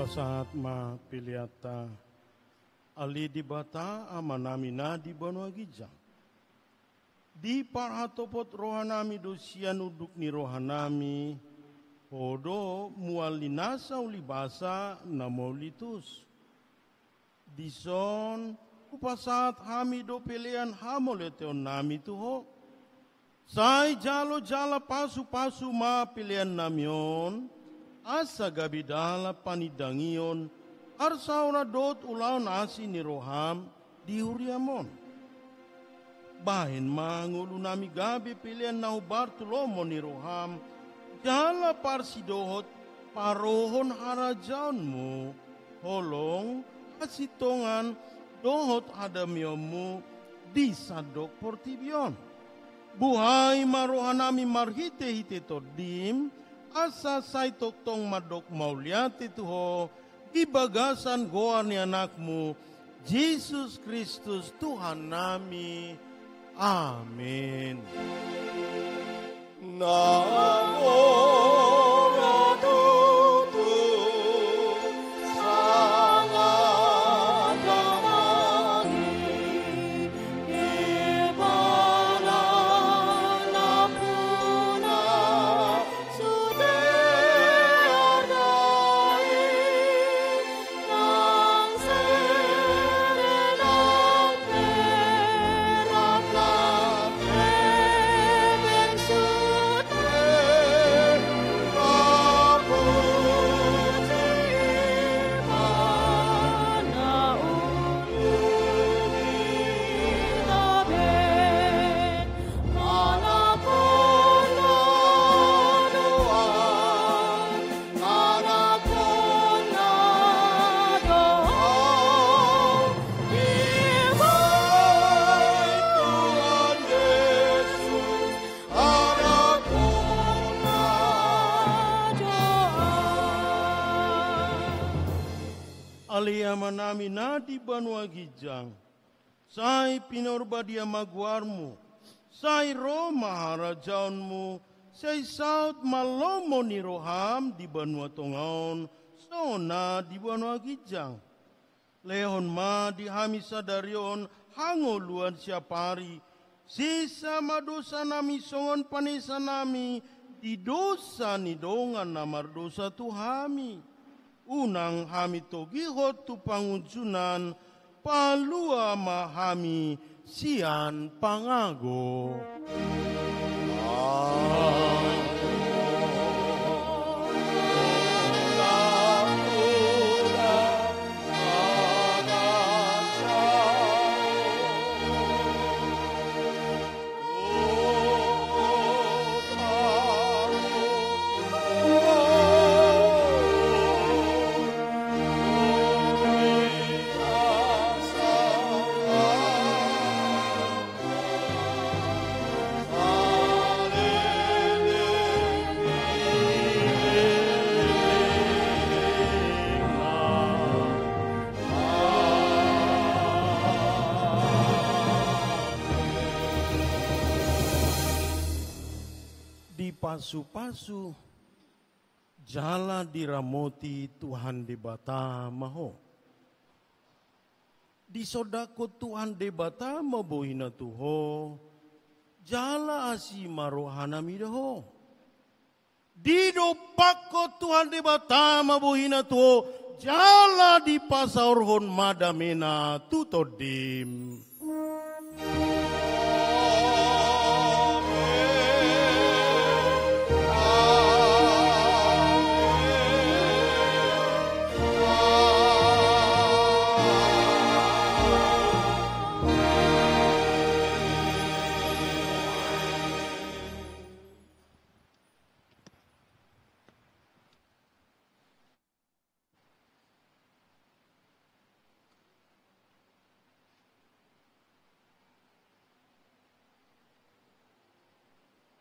Saat ma piliata ali di bata amanamina di banua gijang di parhatopot rohanami dosian uduk ni rohanami podo mualinasa ulibasa namolitus dison upasat hami do pilihan hamoleteon nami tuho sai jalo jala pasu ma pilihan namion asa gabidala panidangion, arsauna dot ulaon asi ni roham di huriamon. Bahin mangulu nami gabi pilihan nahu Bartolomo ni roham, jala parsidohot parohon harajaunmu, holong asitongan dohot adamiomu di sadok portibion. Buhay marohanami marhite-hite todim, asa say toktong madok mauliati tuho, ibagasan goa ni anakmu, Jesus Kristus Tuhan nami. Amin. Namo Aliama nami nadi banua gijang, sai pinorbadia maguarmu, sai Roma harajaunmu, sai saut malomo ni roham di banua tongaon, sona di banua gijang. Lehon ma di hami sadarion hango luan siapari, sisa madosa nami songon panesa nami, di dosa ni dongan namar dosa tuhami. Unang hami togihot tu pangunjunan, palua mahami sian pangago. Pasu-pasu jala diramoti Tuhan debata maho. Di sodako Tuhan debata mabohina tuho, jala asi marohana midaho. Di dopako Tuhan debata mabohina tuho, jala di pasaurhon madamena tutodim.